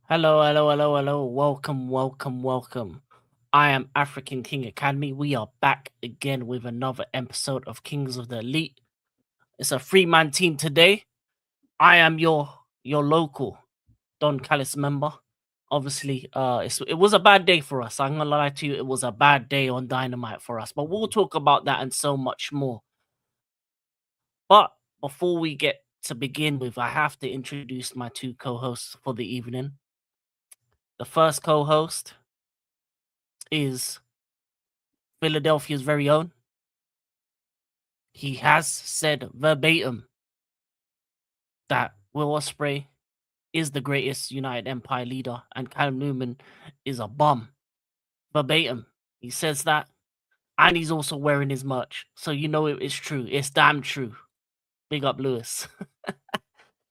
Hello, hello, hello, hello. Welcome, welcome, welcome. I am African King Academy. We are back again with another episode of Kings of the Elite. It's a three-man team today. I am your local Don Callis member. Obviously, it was a bad day for us. I'm gonna lie to you, it was a bad day on Dynamite for us, but we'll talk about that and so much more. But before we get to begin with, I have to introduce my two co-hosts for the evening. The first co-host is Philadelphia's very own. He has said verbatim that Will Ospreay is the greatest United Empire leader and Callum Newman is a bum. Verbatim. He says that. And he's also wearing his merch. So you know it is true. It's damn true. Big up Lewis.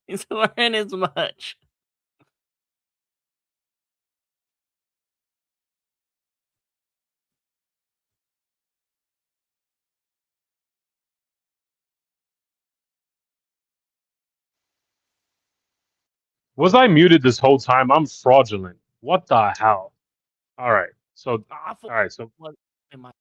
He's wearing his merch. Was I muted this whole time? I'm fraudulent. What the hell? All right. So, I thought all right. So, it was in my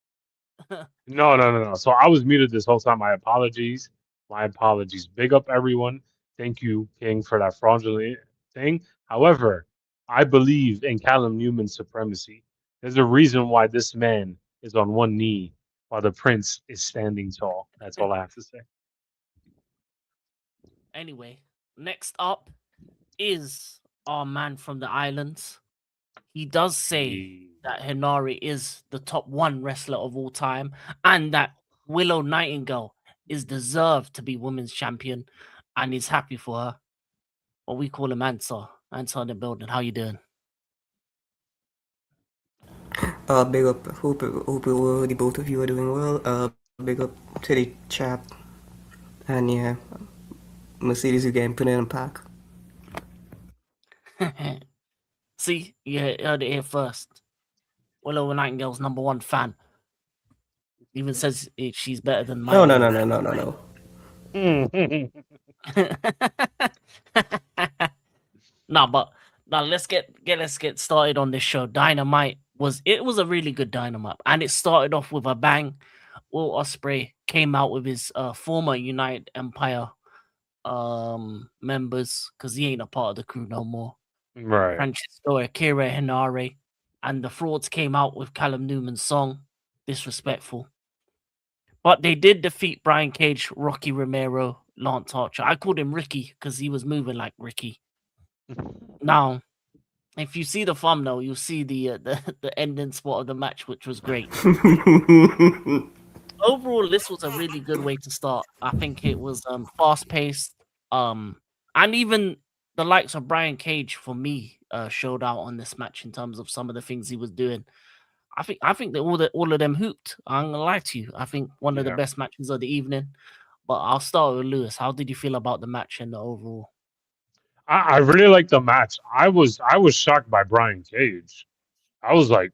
no. So I was muted this whole time. My apologies. My apologies. Big up everyone. Thank you, King, for that fraudulent thing. However, I believe in Callum Newman's supremacy. There's a reason why this man is on one knee while the prince is standing tall. That's all I have to say. Anyway, next up is our man from the islands. He does say Eh, that Hinari is the top one wrestler of all time and that Willow Nightingale is deserved to be women's champion and he's happy for her. What we call him Answer. Answer in the building. How you doing? Big up. Hope the both of you are doing well. Big up to the chat. And yeah, Mercedes again put it in pack. See, you heard it here first. Willow Nightingale's number one fan. Even says she's better than my No, no, no, Willow. no, no, no, no. No, but now let's get started on this show. Dynamite was a really good Dynamite, and it started off with a bang. Will Ospreay came out with his former United Empire members because he ain't a part of the crew no more. right. Francisco Akira Hinare, and the frauds came out with Callum Newman's song "Disrespectful." But they did defeat Brian Cage, Rocky Romero, Lance Archer. I called him Ricky because he was moving like Ricky. Now, if you see the thumbnail, you'll see the ending spot of the match, which was great. Overall, this was a really good way to start. I think it was fast paced, and even the likes of Brian Cage for me showed out on this match in terms of some of the things he was doing. I think that all of them hooped. I'm gonna lie to you. I think one of the Yeah. best matches of the evening. But I'll start with Lewis. How did you feel about the match and the overall? I really like the match. I was shocked by Brian Cage. I was like,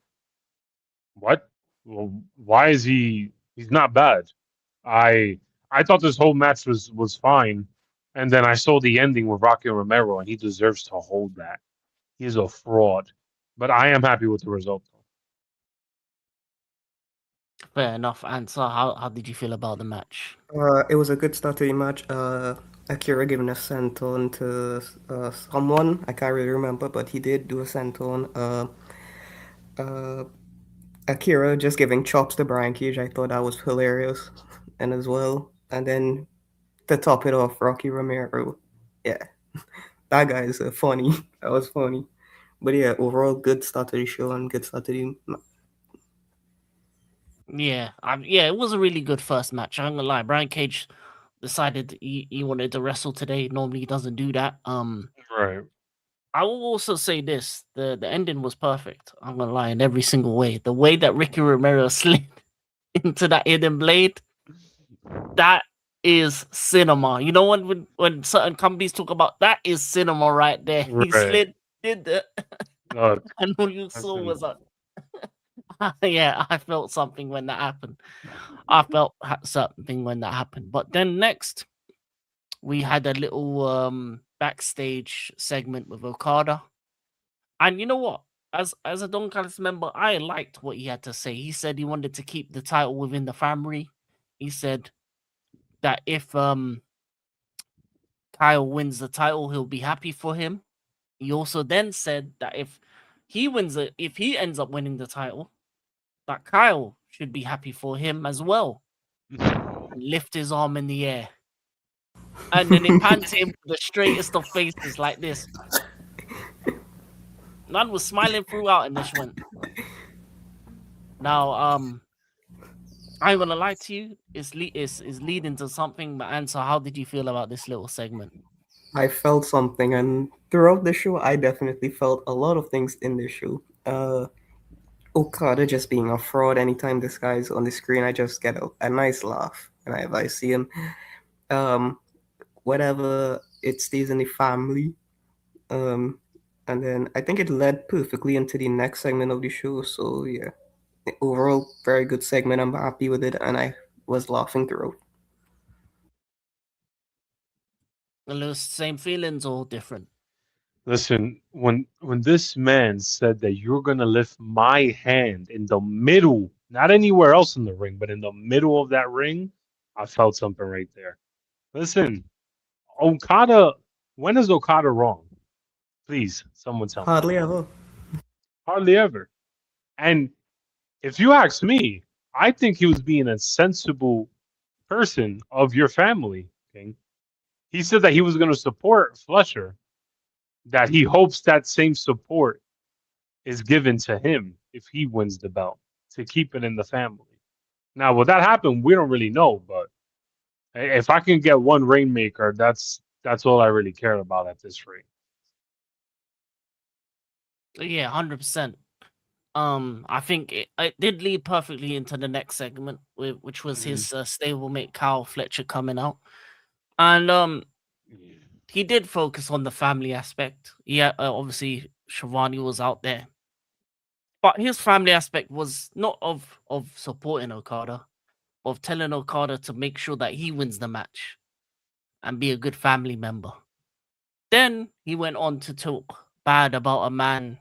what? Well, why is he? He's not bad. I I thought this whole match was fine, and then I saw the ending with Rocky Romero, and he deserves to hold that. He is a fraud, but I am happy with the result. Fair enough answer. How did you feel about the match? It was a good start to the match. Akira giving a senton to someone. I can't really remember, but he did do a senton. Uh, Akira just giving chops to Brian Cage. I thought that was hilarious. And as well. And then to top it off, Rocky Romero. Yeah, that guy is funny. That was funny. But yeah, overall, good start to the show and good start to the. Yeah, it was a really good first match. I'm gonna lie. Brian Cage decided he wanted to wrestle today. Normally he doesn't do that. Right. I will also say this: the ending was perfect. I'm gonna lie in every single way. The way that Ricky Romero slid into that hidden blade, that is cinema. You know when certain companies talk about that is cinema right there. He Right. slid, did the, Uh, and all you that's saw was in, a yeah. I felt something when that happened. I felt something when that happened. But then next we had a little backstage segment with Okada. And you know what? As a Don Callis member, I liked what he had to say. He said he wanted to keep the title within the family. He said that if Kyle wins the title, he'll be happy for him. He also then said that if he ends up winning the title, that Kyle should be happy for him as well. And lift his arm in the air. And then it panned to him with the straightest of faces like this. Man was smiling throughout and just went. Now, I ain't gonna lie to you, it's leading to something. But answer, how did you feel about this little segment? I felt something, and throughout the show, I definitely felt a lot of things in the show. Okada just being a fraud. Anytime this guy's on the screen, I just get a nice laugh, and if I see him, um, whatever, it stays in the family. Um, and then I think it led perfectly into the next segment of the show. So yeah, overall, very good segment. I'm happy with it, and I was laughing throughout. The same feelings or different? Listen, when this man said that you're gonna lift my hand in the middle, not anywhere else in the ring, but in the middle of that ring, I felt something right there. Listen, Okada, when is Okada wrong? Please, someone tell me. Hardly ever. Hardly ever. And if you ask me, I think he was being a sensible person of your family, King. He said that he was going to support Fletcher, that he hopes that same support is given to him if he wins the belt to keep it in the family. Now, will that happen? We don't really know, but if I can get one rainmaker, that's all I really care about at this rate. Yeah, 100%. I think it did lead perfectly into the next segment, which was Mhm. his stablemate Kyle Fletcher coming out, and he did focus on the family aspect. Yeah, obviously Shivani was out there, but his family aspect was not of supporting Okada, of telling Okada to make sure that he wins the match and be a good family member. Then he went on to talk bad about a man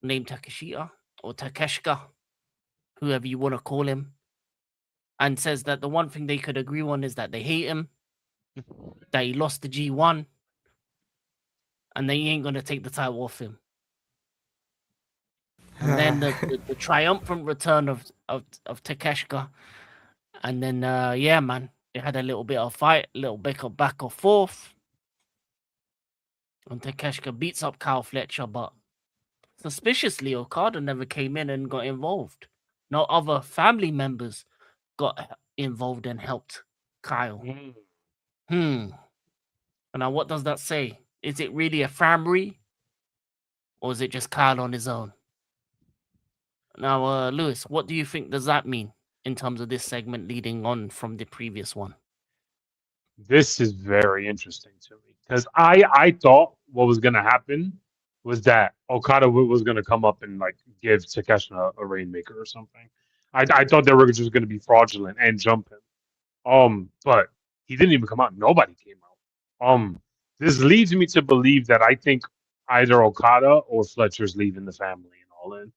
named Takeshita or Takeshka, whoever you want to call him, and says that the one thing they could agree on is that they hate him, that he lost the G1, and they ain't gonna take the title off him. And then the triumphant return of Takeshka, and then yeah, man, they had a little bit of fight, a little bit of back and forth, and Takeshka beats up Kyle Fletcher, but suspiciously, Okada never came in and got involved. No other family members got involved and helped Kyle. Mm. Hmm. Now, what does that say? Is it really a family, or is it just Kyle on his own? Now, Lewis, what do you think does that mean in terms of this segment leading on from the previous one? This is very interesting to me because I thought what was going to happen was that Okada was going to come up and like give Takeshi a rainmaker or something. I thought they were just going to be fraudulent and jump him. But he didn't even come out. Nobody came out. This leads me to believe that I think either Okada or Fletcher's leaving the family and all in.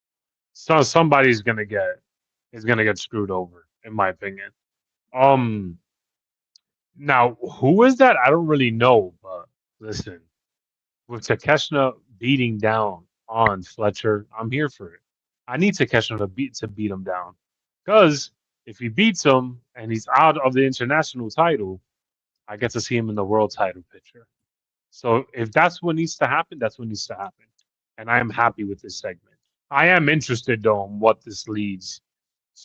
So somebody's gonna get is gonna get screwed over, in my opinion. Um, Now who is that? I don't really know, but listen, with Takeshna beating down on Fletcher, I'm here for it. I need Takeshna to beat him down, because if he beats him and he's out of the international title, I get to see him in the world title picture. So if that's what needs to happen, that's what needs to happen. And I am happy with this segment. I am interested though in what this leads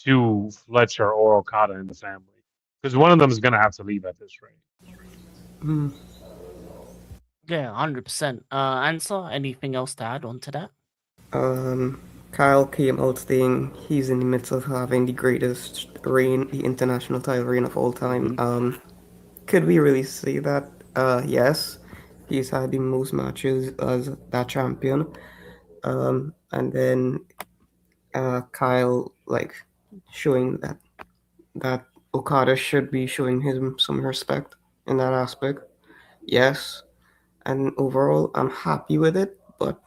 to Fletcher or Okada in the family. Because one of them is gonna have to leave at this rate. Hmm. Yeah, 100%. Answer, anything else to add on to that? Kyle came out saying he's in the midst of having the greatest reign, the international title reign of all time. Hmm. Could we really say that? Yes. He's had the most matches as that champion. And then Kyle like showing that Okada should be showing him some respect in that aspect. Yes. And overall, I'm happy with it, but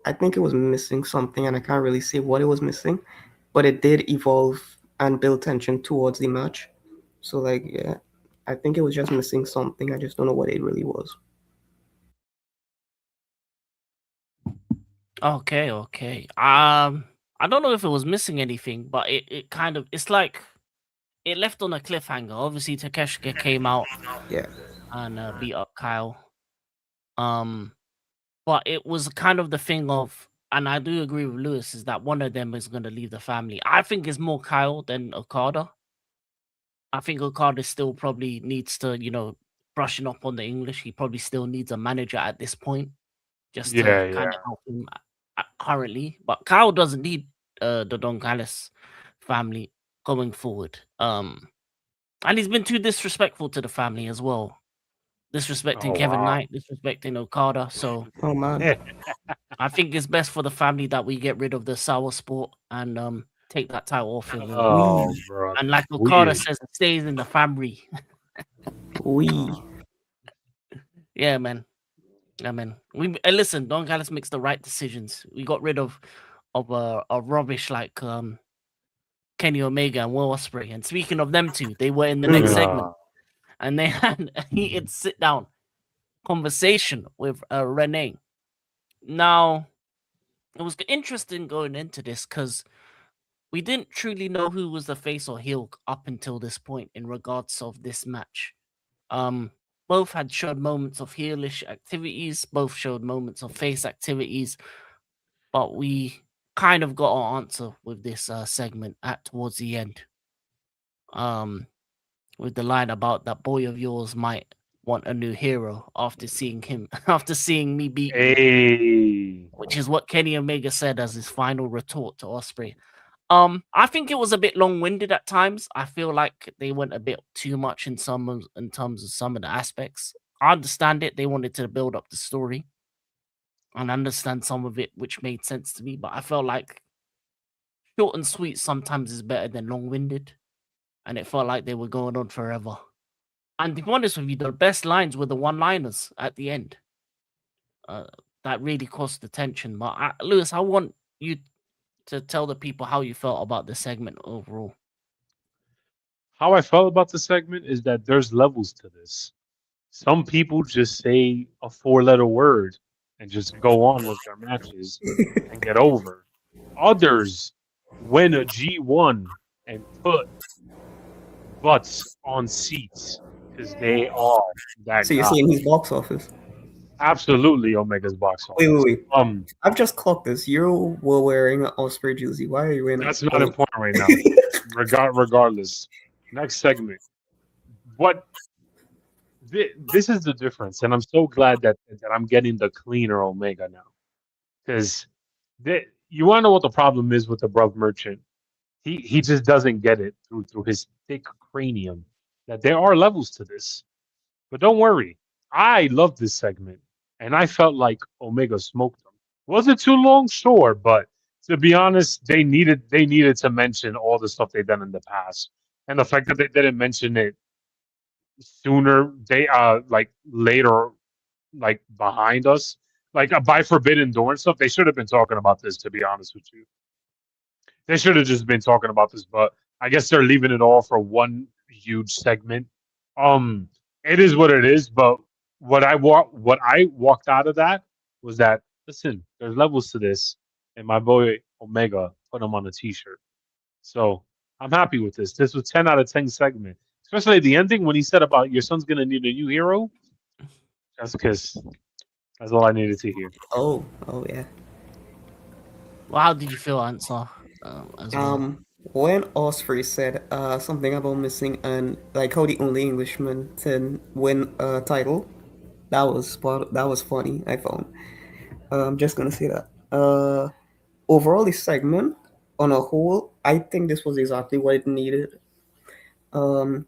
I think it was missing something, and I can't really say what it was missing, but it did evolve and build tension towards the match. So like, yeah, I think it was just missing something. I just don't know what it really was. Okay, okay. I don't know if it was missing anything, but it kind of it's like it left on a cliffhanger. Obviously, Takeshita came out Yeah. and beat up Kyle. Um, but it was kind of the thing of, and I do agree with Lewis, is that one of them is going to leave the family. I think it's more Kyle than Okada. I think Okada still probably needs to, brushing up on the English. He probably still needs a manager at this point just to Yeah, kind yeah. of help him currently. But Kyle doesn't need the Don Callis family going forward. And he's been too disrespectful to the family as well. Disrespecting Oh Kevin wow. Knight, disrespecting Okada. So Oh man. I think it's best for the family that we get rid of the sour sport and take that title off of him. Oh, We. And brother. like Okada Weird. says, it stays in the family. We. Yeah, man. Yeah, man. We listen. Don Callis makes the right decisions. We got rid of a rubbish like Kenny Omega and Will Ospreay. And speaking of them two, they were in the next Mhm. segment and they had a heated sit down conversation with Renee. Now it was interesting going into this because we didn't truly know who was the face or heel up until this point in regards of this match. Um, both had showed moments of heelish activities, both showed moments of face activities, but we kind of got our answer with this segment at towards the end. Um, with the line about that boy of yours might want a new hero after seeing him after seeing me beat you, Hey. which is what Kenny Omega said as his final retort to Osprey. I think it was a bit long-winded at times. I feel like they went a bit too much in terms of some of the aspects. I understand it. They wanted to build up the story and understand some of it, which made sense to me. But I felt like short and sweet sometimes is better than long-winded, and it felt like they were going on forever. And to be honest with you, the best lines were the one-liners at the end. Uh, that really caused the tension. But Lewis, I want you to tell the people how you felt about the segment overall. How I felt about the segment is that there's levels to this. Some people just say a four-letter word and just go on with their matches and get over. Others win a G1 and put butts on seats because they are that So you're guy. saying he's box office? Absolutely, Omega's box Wait, wait, office. wait. I've just clocked this. You were wearing an Osprey jersey. Why are you wearing That's not a? important right now. Regardless, next segment. What this is the difference, and I'm so glad that I'm getting the cleaner Omega now because you want to know what the problem is with the Bruv Merchant? He just doesn't get it through his thick cranium that there are levels to this. But don't worry, I love this segment, and I felt like Omega smoked them. Was it too long? Sure, but to be honest, they needed to mention all the stuff they've done in the past, and the fact that they didn't mention it sooner, they like later, like behind us, like by Forbidden Door and stuff. They should have been talking about this. To be honest with you, they should have just been talking about this, but I guess they're leaving it all for one huge segment. Um, it is what it is. But what I walked out of that was that listen, there's levels to this, and my boy Omega put him on a T-shirt. So I'm happy with this. This was 10 out of 10 segment, especially the ending when he said about your son's gonna need a new hero. That's because that's all I needed to hear. Oh, oh yeah. Well, how did you feel, Answer, as well? When Osprey said something about missing and like how the only Englishman can win a title, that was funny. I found. I'm just gonna say that. Overall, the segment on a whole, I think this was exactly what it needed. Um,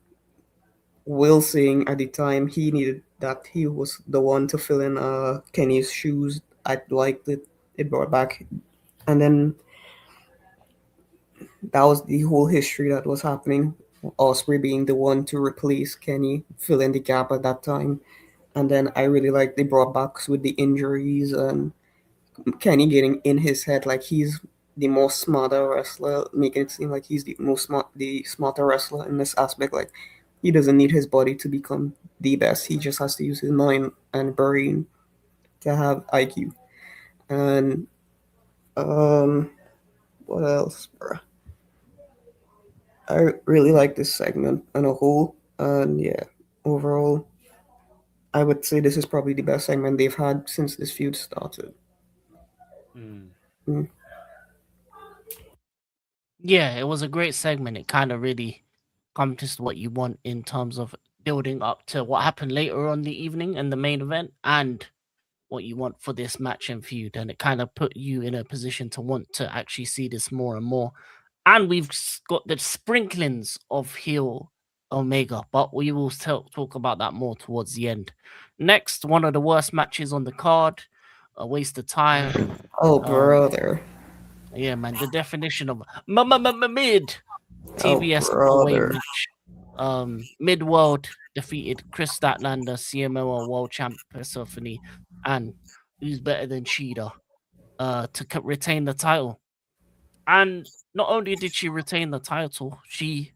Will saying at the time he needed that he was the one to fill in Kenny's shoes. I liked it. It brought back, and then that was the whole history that was happening. Osprey being the one to replace Kenny, fill in the gap at that time. And then I really like they brought back with the injuries and Kenny getting in his head like he's the most smarter wrestler, making it seem like he's the smarter wrestler in this aspect. Like he doesn't need his body to become the best. He just has to use his mind and brain to have IQ. And what else, bro? I really like this segment on a whole, and yeah, overall, I would say this is probably the best segment they've had since this feud started. Mm. Mm. Yeah, it was a great segment. It kind of really accomplished what you want in terms of building up to what happened later on the evening and the main event and what you want for this match and feud. And it kind of put you in a position to want to actually see this more and more. And we've got the sprinklings of heel Omega, but we will talk about that more towards the end. Next, one of the worst matches on the card, a waste of time. Oh, Um, brother. yeah, man, the definition of mid Oh, TBS away brother. match. Mid World defeated Chris Statlander, CMLL World Champ Persephone, and who's better than Cheetah, to retain the title. And not only did she retain the title, she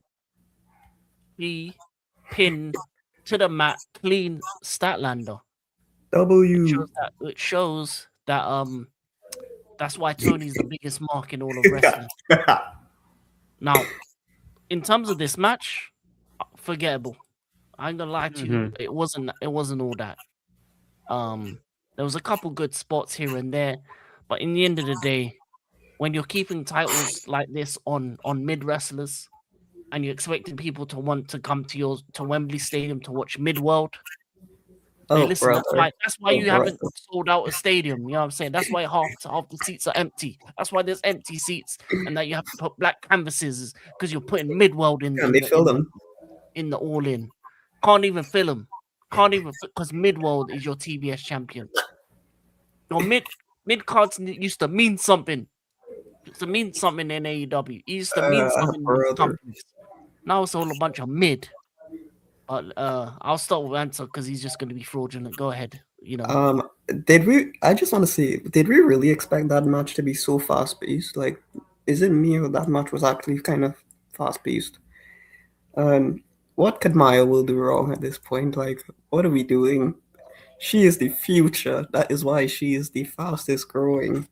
pinned to the mat clean Statlander, W. which shows that that's why Tony's the biggest mark in all of wrestling. Now, in terms of this match, forgettable. I ain't gonna lie to you, Hmm. it wasn't all that. Um, there was a couple good spots here and there, but in the end of the day, when you're keeping titles like this on mid wrestlers and you're expecting people to want to come to Wembley Stadium to watch mid world, hey, Oh, listen, that's brother. why that's why Oh, you brother. haven't sold out a stadium. You know what I'm saying? That's why half the seats are empty. That's why there's empty seats, and that you have to put black canvases because you're putting mid world in Can in they the fill in the them? in the all in. Can't even fill them. Can't even because mid world is your TBS champion. Your mid cards used to mean something. Used to mean something in AEW. It used to mean something in these Brother. companies. Now it's all a bunch of mid. But I'll start with answer because he's just going to be fraudulent. Go ahead. You know. Um, did we? I just want to see. Did we really expect that match to be so fast paced? Like, is it me or that match was actually kind of fast paced? And what could Maya will do wrong at this point? Like, what are we doing? She is the future. That is why she is the fastest growing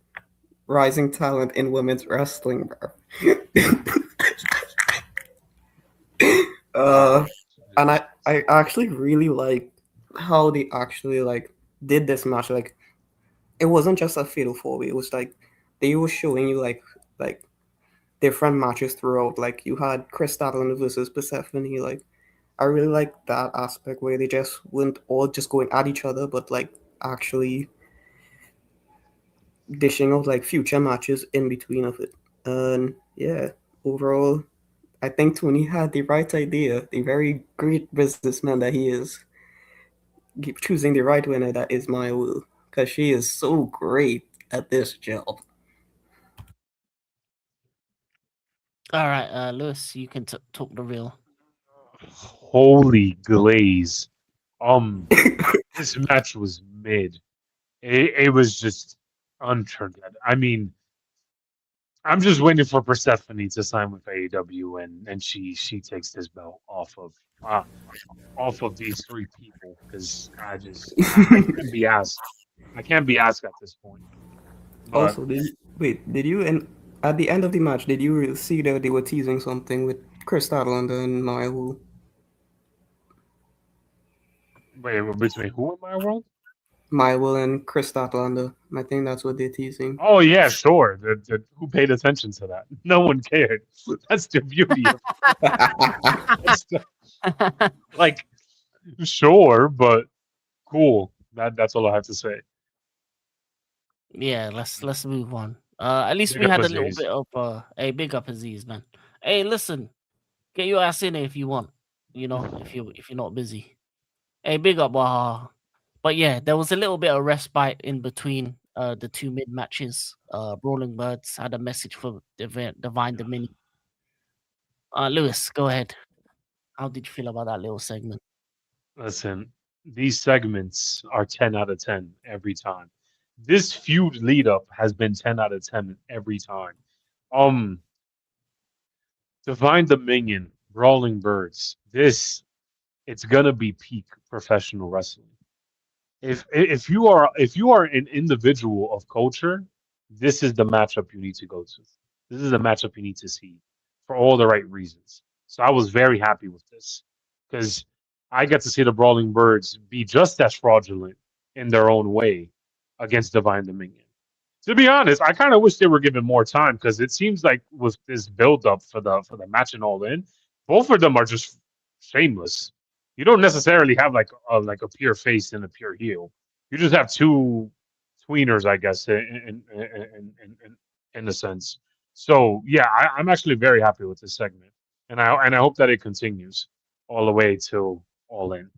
rising talent in women's wrestling, bro. Ah, uh, and I actually really like how they actually like did this match. Like, it wasn't just a fatal four way. It was like they were showing you like different matches throughout. Like you had Chris Statlander versus Persephone. Like I really like that aspect where they just weren't all just going at each other, but like actually dishing out like future matches in between of it. And yeah, overall, I think Tony had the right idea. The very great businessman that he is, choosing the right winner that is my will, because she is so great at this job. All right, Lewis, you can talk the real. holy glaze. Um, this match was mid. It was just unturned. I mean, I'm just waiting for Persephone to sign with AEW and she takes this belt uh, off of these three people because I can't be asked. I can't be asked at this point. But Also, did you and at the end of the match, did you really see that they were teasing something with Chris Statlander and Maya Wu? wait, between who in my world? Maya Wu and Chris Statlander. I think that's what they're teasing. Oh yeah, sure. Who paid attention to that? No one cared. That's the beauty of that's the, like sure, but cool. That's all I have to say. Yeah, let's move on. At least Big we up had a little Aziz. bit of a big up Aziz, man. Hey, listen, get your ass in there if you want. You know, if you're not busy. Hey, big up, but yeah, there was a little bit of respite in between the two mid matches. Brawling Birds had a message for Divine Dominion. Lewis, go ahead. How did you feel about that little segment? Listen, these segments are 10 out of 10 every time. this feud lead up has been 10 out of 10 every time. Um, Divine Dominion, Brawling Birds. It's gonna be peak professional wrestling. If you are an individual of culture, this is the matchup you need to go to. This is the matchup you need to see for all the right reasons. So I was very happy with this because I got to see the Brawling Birds be just as fraudulent in their own way against Divine Dominion. To be honest, I kind of wish they were given more time because it seems like with this build up for the match and all in, both of them are just shameless. You don't necessarily have like a pure face and a pure heel. You just have two tweeners, I guess, in a sense. So yeah, I'm actually very happy with this segment, and I hope that it continues all the way till all in,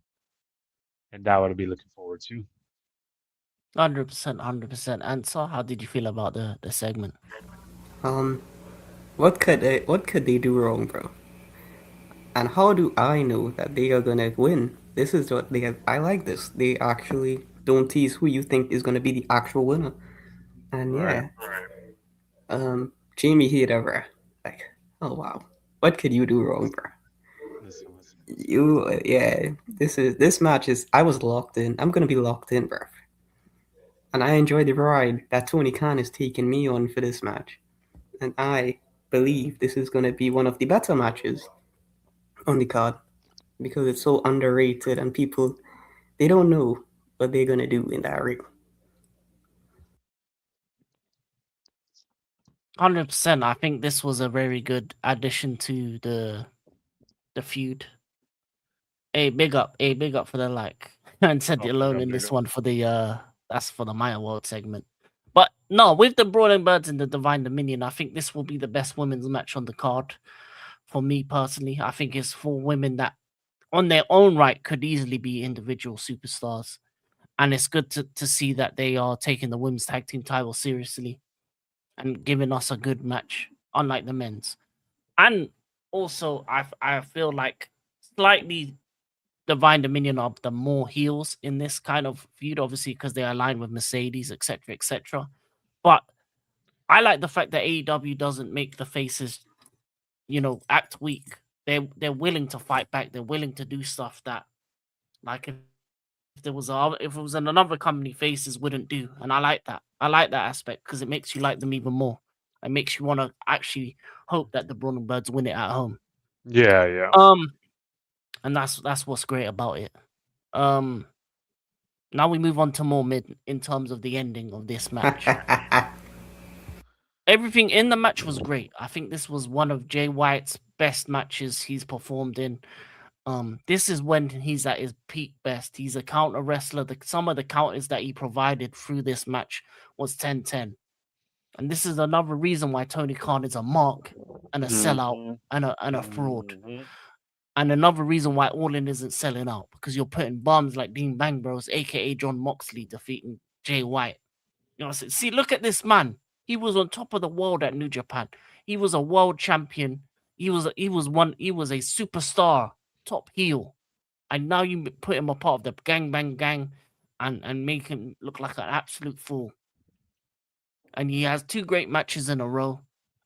and that would be looking forward to. 100%, 100%. Answer. How did you feel about the segment? Um, what could they do wrong, bro? And how do I know that they are gonna win? This is what they have. I like this. They actually don't tease who you think is gonna be the actual winner. And Right. yeah, Jamie Hader, bro. Like, oh wow, what could you do wrong, bro? Listen. Yeah. This match is. I was locked in. I'm gonna be locked in, bro. And I enjoy the ride that Tony Khan is taking me on for this match. And I believe this is gonna be one of the better matches on the card because it's so underrated and people they don't know what they're gonna do in that ring. 100%. I think this was a very good addition to the feud. Big up for the like and said it Oh, big alone up, in big this up. one for the that's for the Maya World segment. But no, with the Brawling Birds and the Divine Dominion, I think this will be the best women's match on the card. For me personally, I think it's for women that on their own right could easily be individual superstars. And it's good to see that they are taking the women's tag team title seriously and giving us a good match, unlike the men's. And also, I feel like slightly Divine Dominion are the more heels in this kind of feud, obviously because they align with Mercedes, etc., etc. But I like the fact that AEW doesn't make the faces, act weak. They're willing to fight back. They're willing to do stuff that, like, if it was in another company, faces wouldn't do. And I like that. I like that aspect because it makes you like them even more. It makes you want to actually hope that the Brawling Birds win it at home. Yeah. Um, and that's what's great about it. Um, Now we move on to more mid in terms of the ending of this match. Everything in the match was great. I think this was one of Jay White's best matches he's performed in. This is when he's at his peak best. He's a counter wrestler. Some of the counters that he provided through this match was 10-10. And this is another reason why Tony Khan is a mark and a sellout Mhm. and a fraud. Mhm. And another reason why All In isn't selling out because you're putting bums like Dean Bang Bros, aka John Moxley, defeating Jay White. See, look at this man. He was on top of the world at New Japan. He was a world champion. He was a superstar, top heel. And now you put him a part of the Gang Bang Gang and make him look like an absolute fool. And he has two great matches in a row.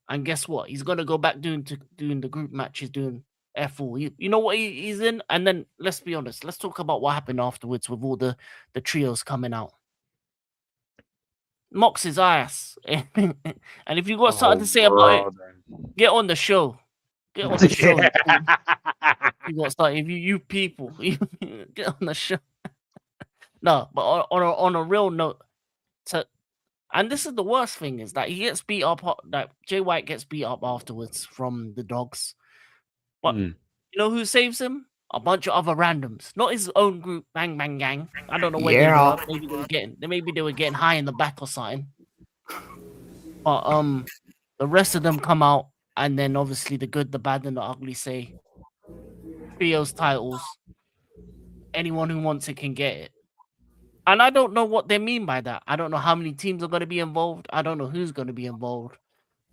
And guess what? He's gonna go back doing the group matches, doing F4. You know what he's in? And then let's be honest, let's talk about what happened afterwards with all the trios coming out. Mocks his ass. And if you got something Oh, to say about it, brother. get on the show. Get on the show. You got something. If you people, get on the show. No, but on a real note, and this is the worst thing is that he gets beat up. That Jay White gets beat up afterwards from the dogs. But Mm. you know who saves him? A bunch of other randoms, not his own group. Bang Bang Gang. I don't know where they Yeah. were. Maybe they were getting high in the back or something. But the rest of them come out, and then obviously the good, the bad, and the ugly say trios titles. Anyone who wants it can get it. And I don't know what they mean by that. I don't know how many teams are going to be involved. I don't know who's going to be involved.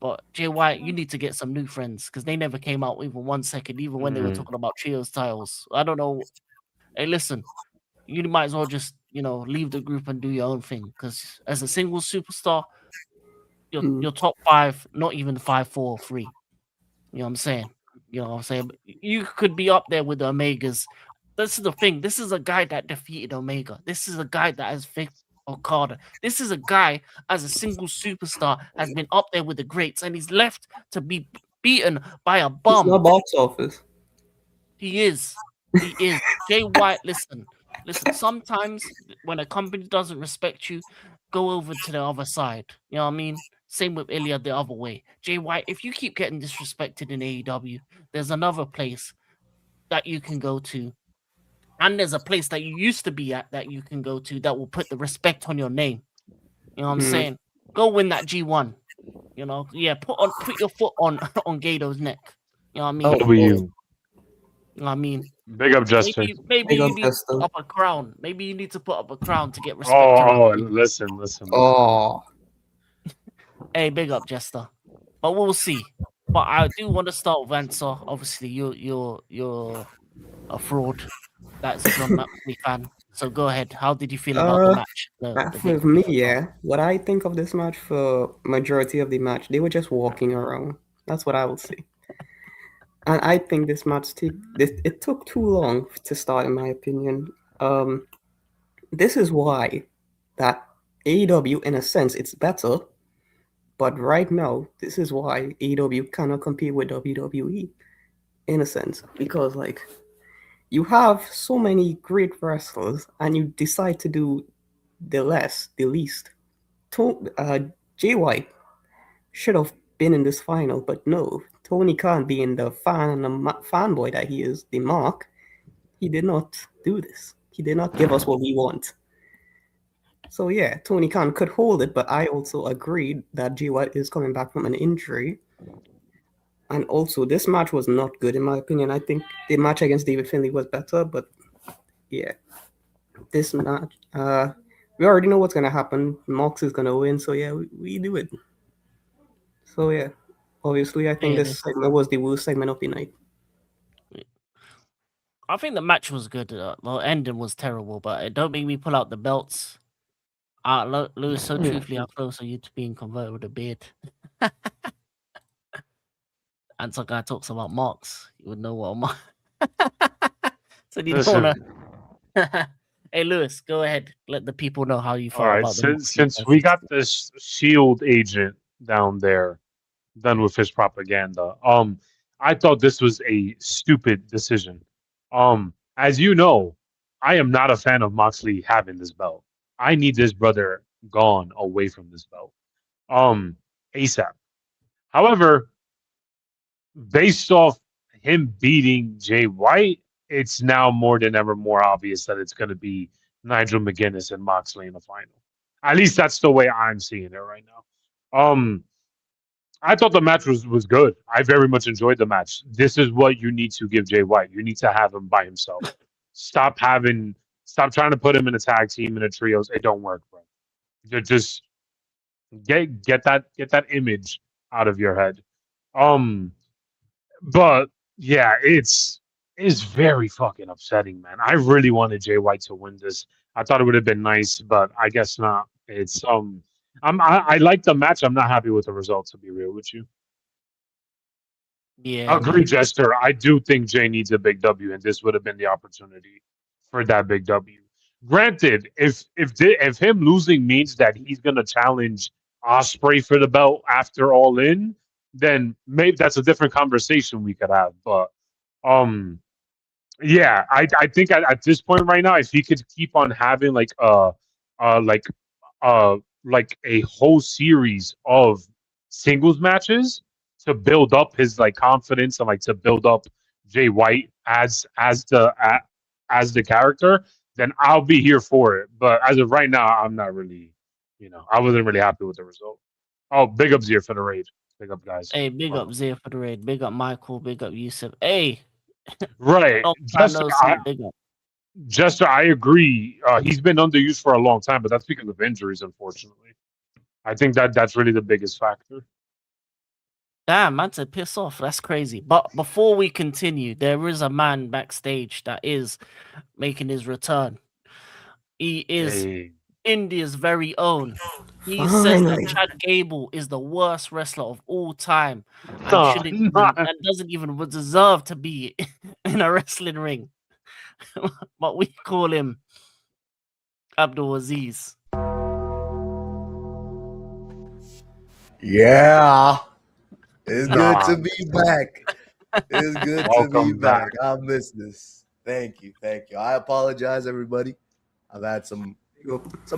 But Jay White, you need to get some new friends because they never came out even 1 second, even when they were Mm. talking about trios titles. I don't know. Hey, listen, you might as well just leave the group and do your own thing. Because as a single superstar, Mm. you're top 5, not even 5, 4, or 3. You know what I'm saying? You could be up there with the Omegas. This is the thing. This is a guy that defeated Omega. This is a guy that has Vic Okada. This is a guy as a single superstar has been up there with the greats, and he's left to be beaten by a It's not bum. box office. He is. He is. Jay White, listen. Sometimes when a company doesn't respect you, go over to the other side. You know what I mean? Same with Ilya the other way. Jay White, if you keep getting disrespected in AEW, there's another place that you can go to. And there's a place that you used to be at that you can go to that will put the respect on your name. You know what I'm Mm. saying? Go win that G1. Yeah, put your foot on on Gato's neck. You know what I mean? Oh, W. You know what I mean? Big up, Jester. Maybe big you up, need to Justin. put up a crown. Maybe you need to put up a crown to get Oh, respect around oh, you. listen. Oh, Hey, big up, Jester. But we'll see. But I do want to start with Answer. Obviously, you're a fraud. That's a John Moxley fan. So go ahead. How did you feel about the uh, match? The with me, victory? yeah. What I think of this match for majority of the match, they were just walking around. That's what I would say. And I think this match it took too long to start, in my opinion. This is why that AEW, in a sense, it's better. But right now, this is why AEW cannot compete with WWE, in a sense, because like you have so many great wrestlers, and you decide to do the least. Jay White should have been in this final, but no. Tony Khan, being the fan and the fanboy that he is, the mark, he did not do this. He did not give us what we want. So yeah, Tony Khan could hold it, but I also agreed that Jay White is coming back from an injury. And also, this match was not good in my opinion. I think the match against David Finlay was better, but yeah, this match, we already know what's gonna happen. Mox is gonna win, so yeah, we do it. So yeah, obviously, I think Yeah, this segment was the worst segment of the night. I think the match was good. The ending was terrible, but it don't make me pull out the belts. Lewis, so truthfully, how close are you to being converted with a beard? And some guy talks about marks. You would know what a mark. So you don't Listen. wanna. Hey, Lewis, go ahead. Let the people know how you All felt right. about the Since we got this Shield agent down there done with his propaganda, I thought this was a stupid decision. As you know, I am not a fan of Moxley having this belt. I need this brother gone away from this belt. ASAP. However, based off him beating Jay White, it's now more than ever more obvious that it's going to be Nigel McGuinness and Moxley in the final. At least that's the way I'm seeing it right now. I thought the match was good. I very much enjoyed the match. This is what you need to give Jay White. You need to have him by himself. Stop trying to put him in a tag team in a trios. It don't work, bro. Just get that image out of your head. Um, but yeah, it's very fucking upsetting, man. I really wanted Jay White to win this. I thought it would have been nice, but I guess not. I like the match. I'm not happy with the results, to be real with you. Yeah, Agree, Jester. I do think Jay needs a big W, and this would have been the opportunity for that big W. Granted, if him losing means that he's gonna challenge Ospreay for the belt after All In, then maybe that's a different conversation we could have. But um, yeah, I think at this point right now, if he could keep on having uh like uh like a whole series of singles matches to build up his like confidence and like to build up Jay White as the character, then I'll be here for it. But as of right now, I'm not really, I wasn't really happy with the result. Oh, big up Zier for the raid. Big up guys. hey, big up Welcome. Zia for the raid. Big up Michael. Big up Yusuf. Hey, Right, long time no see. Big up. Jester, I agree. He's been underused for a long time, but that's because of injuries, unfortunately. I think that's really the biggest factor. Damn, man, to piss off. That's crazy. But before we continue, there is a man backstage that is making his return. He is Hey. India's very own. He says that Finally. Chad Gable is the worst wrestler of all time and No, shouldn't even, no. and doesn't even deserve to be in a wrestling ring. But we call him Abdul Aziz. Yeah, it's good to Nah. be back. It's good to be Welcome back. back. I missed this. Thank you. I apologize, everybody. I've had some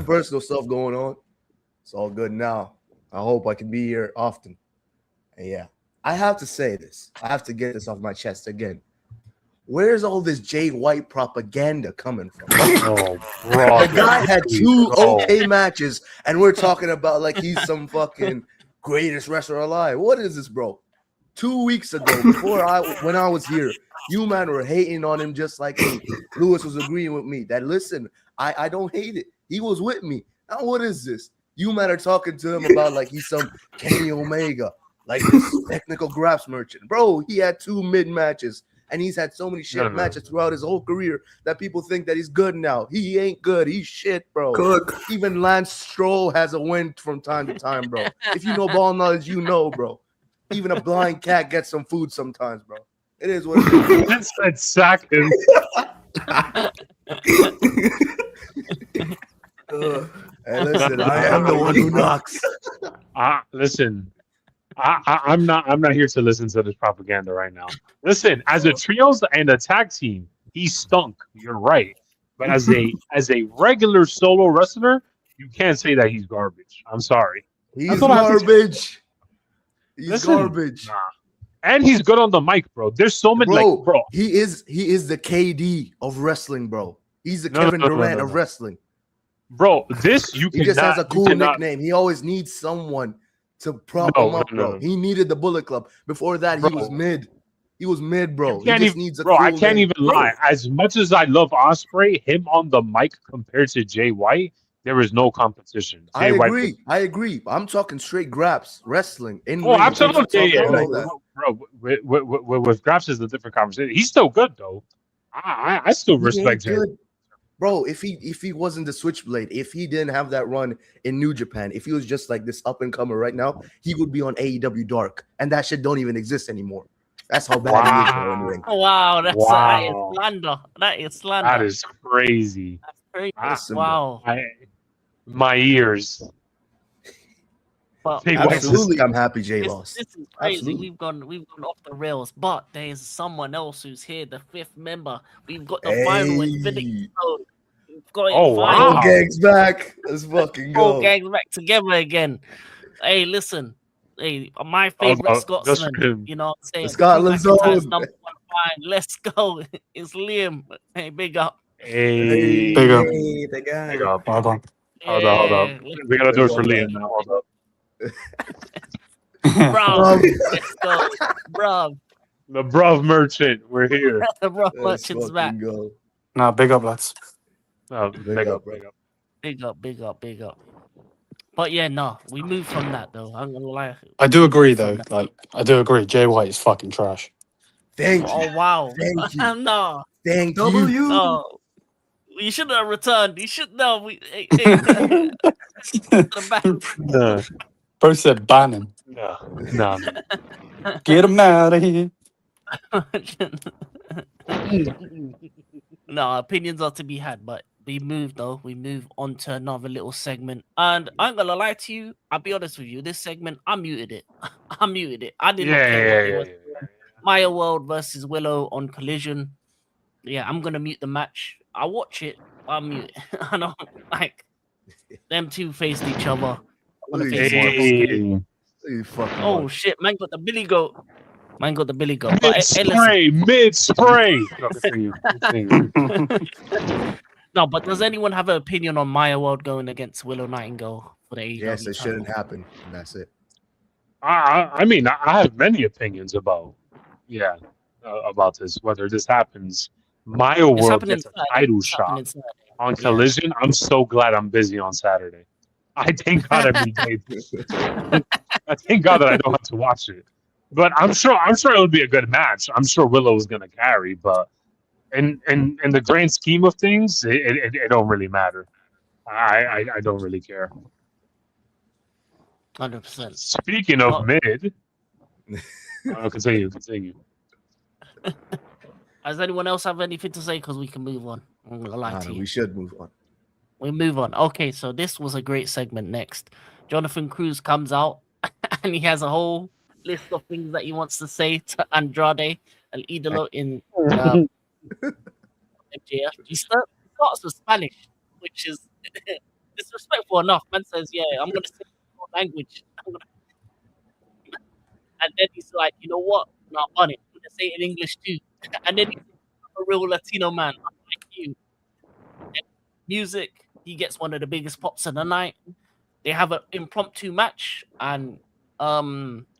personal stuff going on. It's all good now. I hope I can be here often. And yeah, I have to say this. I have to get this off my chest again. Where's all this Jay White propaganda coming from? Oh, bro. The guy had Here we 2 go. okay matches, and we're talking about like he's some fucking greatest wrestler alive. What is this, bro? 2 weeks ago, when I was here, you man were hating on him just like, hey, Lewis was agreeing with me that listen, I don't hate it. He was with me. Now what is this? You man are talking to him about like he's some Kenny Omega, like this technical graphs merchant. Bro, he had 2 mid matches. And he's had so many shit matches throughout his whole career that people think that he's good now. He ain't good. He's shit, bro. Cook. Even Lance Stroll has a win from time to time, bro. If you know ball knowledge, you know, bro. Even a blind cat gets some food sometimes, bro. It is what it is. That's that second. Hey, listen, I am the one who knocks. Listen, I'm not here to listen to this propaganda right now. Listen, as a trios and a tag team, he stunk. You're right, but as a regular solo wrestler, you can't say that he's garbage. I'm sorry. He's garbage. He's garbage. Nah. And he's good on the mic, bro. There's so many, bro. He is the KD of wrestling, bro. He's the Kevin Durant of wrestling. Bro, this he just has a cool nickname. He always needs someone to prop him up, bro. He needed the Bullet Club. Before that, he was mid. He was mid, bro. He just needs a cool I can't name. even lie. As much as I love Ospreay, him on the mic compared to Jay White, there is no competition. I agree. I'm talking straight graps, wrestling. Absolutely. Bro, with graps is a different conversation. He's still good, though. I still respect Jay. Bro, if he wasn't the Switchblade, if he didn't have that run in New Japan, if he was just like this up and comer right now, he would be on AEW Dark, and that shit don't even exist anymore. That's how bad he is in the ring. Wow, that is slander. That is slander. That is crazy. That's crazy. Listen, wow. My ears. But absolutely, I'm happy Jay lost. This is crazy. Absolutely. We've gone off the rails, but there's someone else who's here, the 5th member. We've got the final Infinity Stone. Wow. Gang's back. Let's fucking go. Whole gang's back together again. Hey, listen. Hey, my favorite Scotsman. You know what I'm saying? Scotland zone. Let's go. It's Liam. Hey, big up. Hey, big up. Hey, the guy. Big up. Hold on. We gotta do it for Liam now. Hold up. Bruv. Let's go. Bruv. The Bruv Merchant. We're here. The Bruv Merchant's back. Go. Nah, big up, lads. Big up. Big up. But yeah, no, we moved from that though. I'm gonna lie. I do agree though. Like, I do agree. Jay White is fucking trash. Thank you. Oh wow. Thank you. No. Thank you. No. You shouldn't have returned. You should know. Bro said ban him. No. Get him out of here. No, opinions are to be had, but we move on to another little segment. And I'm gonna lie to you, I'll be honest with you, this segment, I muted it. I didn't care what it was. Maya World versus Willow on Collision. Yeah, I'm gonna mute the match. I'll watch it, I'll mute it. I don't like them two faced each other. Oh shit, man got the Billy Goat. Mid spray. No, but does anyone have an opinion on Maya World going against Willow Nightingale for the AEW? Yes, it shouldn't happen. And that's it. I mean, I have many opinions about this. Whether this happens, Maya World gets a title shot on Collision. Yeah. I'm so glad I'm busy on Saturday. I thank God every day. I thank God that I don't have to watch it. But I'm sure it'll be a good match. I'm sure Willow's gonna carry, but in the grand scheme of things, it don't really matter. I don't really care. 100%. Speaking of Oh. mid, continue. Does anyone else have anything to say? Because we can move on. I'm gonna lie to you. We should move on. We move on. Okay, so this was a great segment. Next, Jonathan Cruz comes out and he has a whole list of things that he wants to say to Andrade El Idolo in MJF. He starts with Spanish, which is disrespectful enough. Man says, "Yeah, I'm gonna say your language," and then he's like, "You know what? No, I'm on it. I'm gonna say it in English too." And then he's a real Latino man, unlike you. And music, he gets one of the biggest pops of the night. They have an impromptu match, and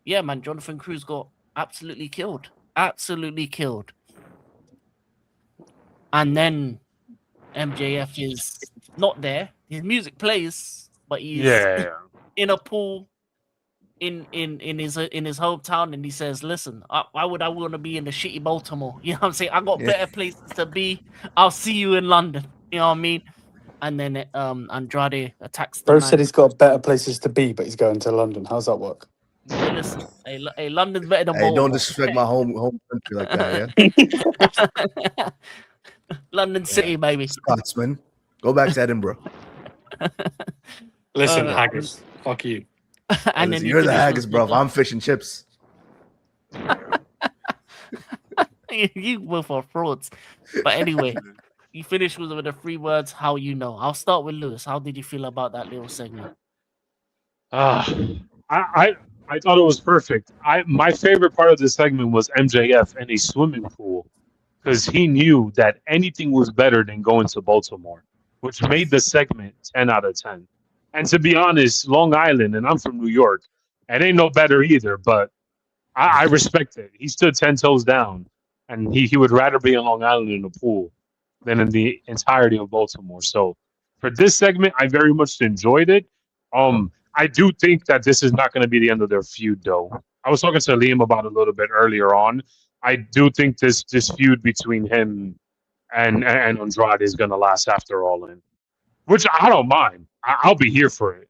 yeah, man, Jonathan Cruz got absolutely killed. And then MJF is not there. His music plays, but he's in a pool in his hometown, and he says, "Listen, why would I want to be in the shitty Baltimore? You know what I'm saying? I got better places to be. I'll see you in London." You know what I mean? And then Andrade attacks the Bro man. said he's got better places to be, but he's going to London. How's that work? Hey, listen, hey, London's better than Hey, Baltimore. don't disrespect my home country like that, yeah? London City, baby. Scotsman. Go back to Edinburgh. Listen, haggis. Fuck you. And then You're the haggis, bro. I'm fish and chips. You both are frauds. But anyway, you finish with the 3 words, how you know. I'll start with Lewis. How did you feel about that little segment? I thought it was perfect. My favorite part of the segment was MJF in a swimming pool, because he knew that anything was better than going to Baltimore, which made the segment 10 out of 10. And to be honest, Long Island, and I'm from New York, it ain't no better either, but I respect it. He stood 10 toes down, and he would rather be in Long Island in a pool than in the entirety of Baltimore. So for this segment, I very much enjoyed it. I do think that this is not going to be the end of their feud, though. I was talking to Liam about it a little bit earlier on. I do think this feud between him and Andrade is going to last after All In, which I don't mind. I'll be here for it.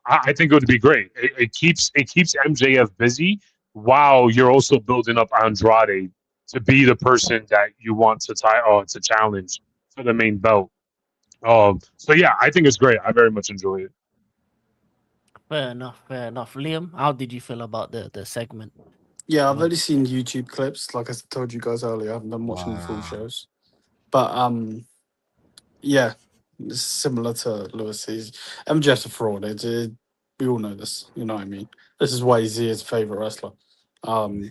I think it would be great. It keeps MJF busy while you're also building up Andrade to be the person that you want to to challenge for the main belt. So yeah, I think it's great. I very much enjoy it. Fair enough. Liam, how did you feel about the segment? Yeah, I've only seen YouTube clips. Like I told you guys earlier, I haven't been watching the full shows. But yeah, it's similar to Lewis. MJF's a fraud. We all know this. You know what I mean? This is why he's his favorite wrestler.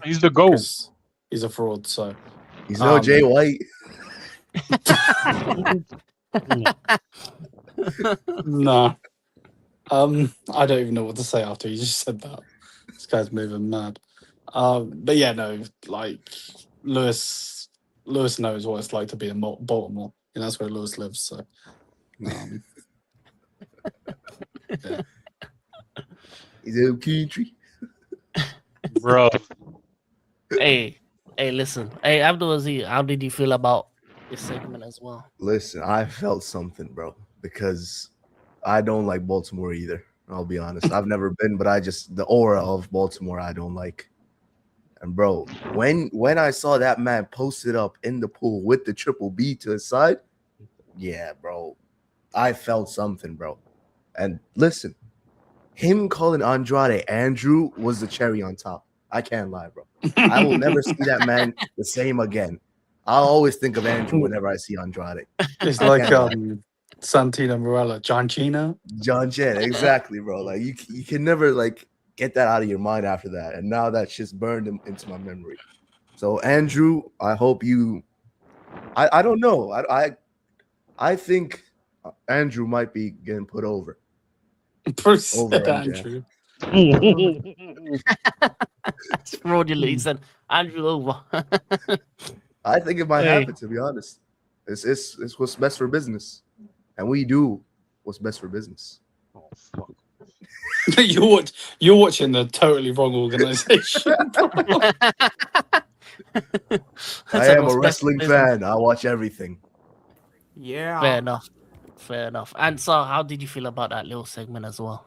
He's the GOAT. He's a fraud. So he's no Jay White. Nah. I don't even know what to say after you just said that. This guy's moving mad. But yeah, no, like Lewis knows what it's like to be in Baltimore, and that's where Lewis lives. So, yeah. He's a country, bro. Hey, listen. Hey, Abdulaziz, how did you feel about this segment as well? Listen, I felt something, bro, because I don't like Baltimore either. I'll be honest. I've never been, but the aura of Baltimore I don't like. And bro, when I saw that man posted up in the pool with the triple B to his side, yeah, bro, I felt something, bro. And listen, him calling Andrade Andrew was the cherry on top. I can't lie, bro. I will never see that man the same again. I'll always think of Andrew whenever I see Andrade. It's like Santino Marella, John Cena, exactly, bro. Like you can never like get that out of your mind after that, and now that's just burned into my memory. So Andrew, I hope you. I don't know. I think Andrew might be getting put over. Over Andrew. That's fraudulent. He said Andrew over. I think it might happen. To be honest, it's what's best for business. And we do what's best for business. Oh, fuck. You're watching the totally wrong organization. I am a wrestling fan. I watch everything. Yeah. Fair enough. Fair enough. And so, how did you feel about that little segment as well?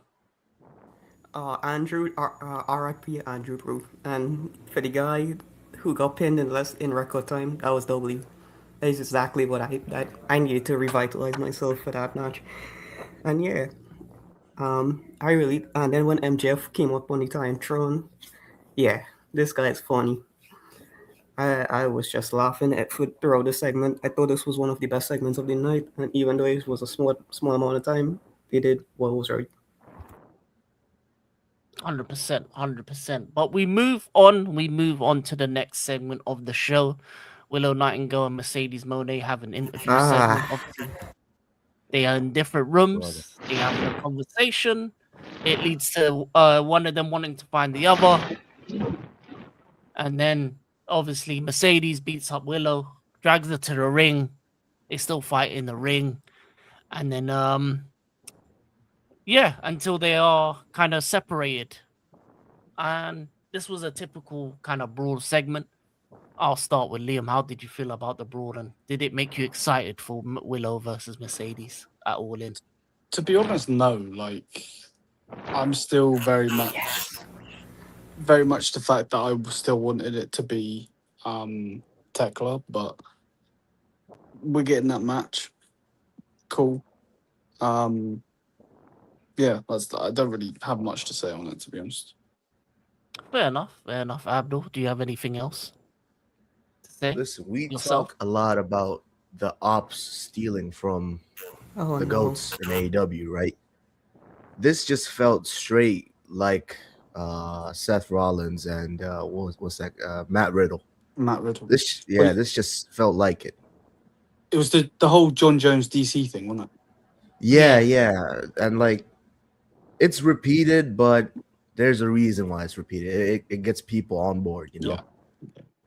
Andrew, R.I.P. Andrew Drew, and for the guy who got pinned in record time, that was W. That is exactly what I needed to revitalize myself for that match. And yeah, I really and then when MJF came up on the time throne, yeah, this guy is funny. I was just laughing at throughout the segment. I thought this was one of the best segments of the night, and even though it was a small amount of time, they did what was right. 100%, 100%. But we move on. We move on to the next segment of the show. Willow Nightingale and Mercedes Moné have an interview segment. Obviously, they are in different rooms. They having a conversation. It leads to one of them wanting to find the other, and then obviously Mercedes beats up Willow, drags her to the ring. They still fight in the ring, and then yeah, until they are kind of separated. And this was a typical kind of brawl segment. I'll start with Liam. How did you feel about the brawl, and did it make you excited for Willow versus Mercedes at All In? To be honest, no. Like, I'm still very much the fact that I still wanted it to be Tekla, but we're getting that match. Cool. Yeah, I don't really have much to say on it, to be honest. Fair enough. Fair enough. Abdul, do you have anything else to say? Listen, we Yourself? talk a lot about the ops stealing from Oh the no. goats in AEW, right? This just felt straight like Seth Rollins and what's that? Matt Riddle. Matt Riddle. This Wait. this just felt like it. It was the whole John Jones DC thing, wasn't it? Yeah, and like it's repeated, but there's a reason why it's repeated. It gets people on board, you know. Yeah.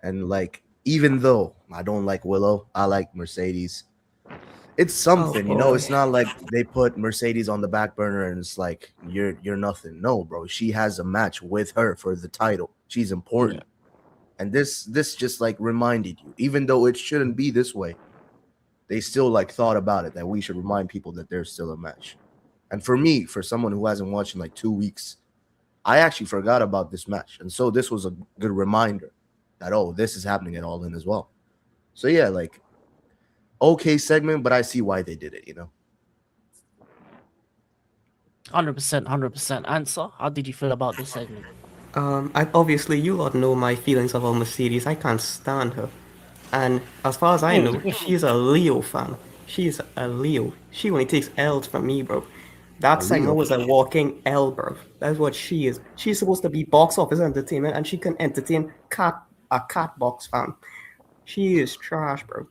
And like, even though I don't like Willow, I like Mercedes. It's something, you know. It's not like they put Mercedes on the back burner and it's like you're nothing. No, bro. She has a match with her for the title. She's important. Yeah. And this just like reminded you, even though it shouldn't be this way, they still like thought about it that we should remind people that there's still a match. And for me, for someone who hasn't watched in like 2 weeks, I actually forgot about this match. And so this was a good reminder that, oh, this is happening at All In as well. So yeah, like, okay segment, but I see why they did it, you know? 100%. Answer, how did you feel about this segment? Obviously you lot know my feelings about Mercedes. I can't stand her. And as far as I know, she's a Leo fan. She's a Leo. She only takes L's from me, bro. That segment was a walking L, bro. That's what she is. She's supposed to be box office entertainment, and she can entertain a cat box fan. She is trash, bro.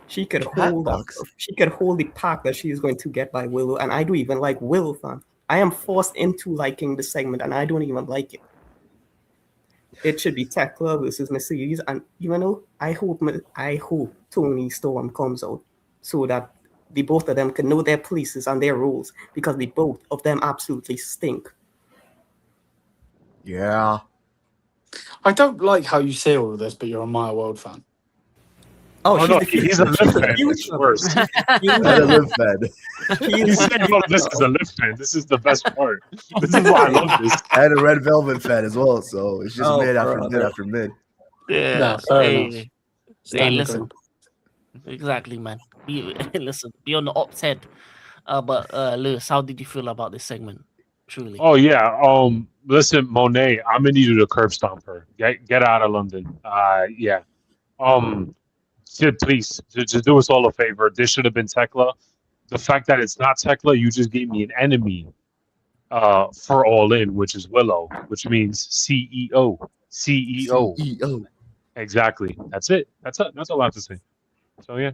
She could hold that. She could hold the pack that she is going to get by Willow, and I don't even like Willow, fan. I am forced into liking the segment, and I don't even like it. It should be Tekla versus Mercedes, and you know, I hope Tony Storm comes out so that the both of them can know their places and their roles, because the both of them absolutely stink. Yeah. I don't like how you say all of this, but you're a Maya World fan. Oh, no, he's a Liv fan. It's worse. He's a Liv fan. He's saying all of this is a Liv fan. This is the best part. This is why I love this. And a Red Velvet fan as well, so it's just mid after mid. Yeah. No, fair enough. Hey, listen. Exactly, man. Listen, be on the ops head. But Lewis, how did you feel about this segment? Truly. Oh yeah. Listen, Monet, I'm gonna need you to curb stomp her. Get out of London. Yeah. Please, just do us all a favor. This should have been Tekla. The fact that it's not Tekla, you just gave me an enemy for All In, which is Willow, which means CEO. CEO. Exactly. That's it. That's all I have to say. So yeah.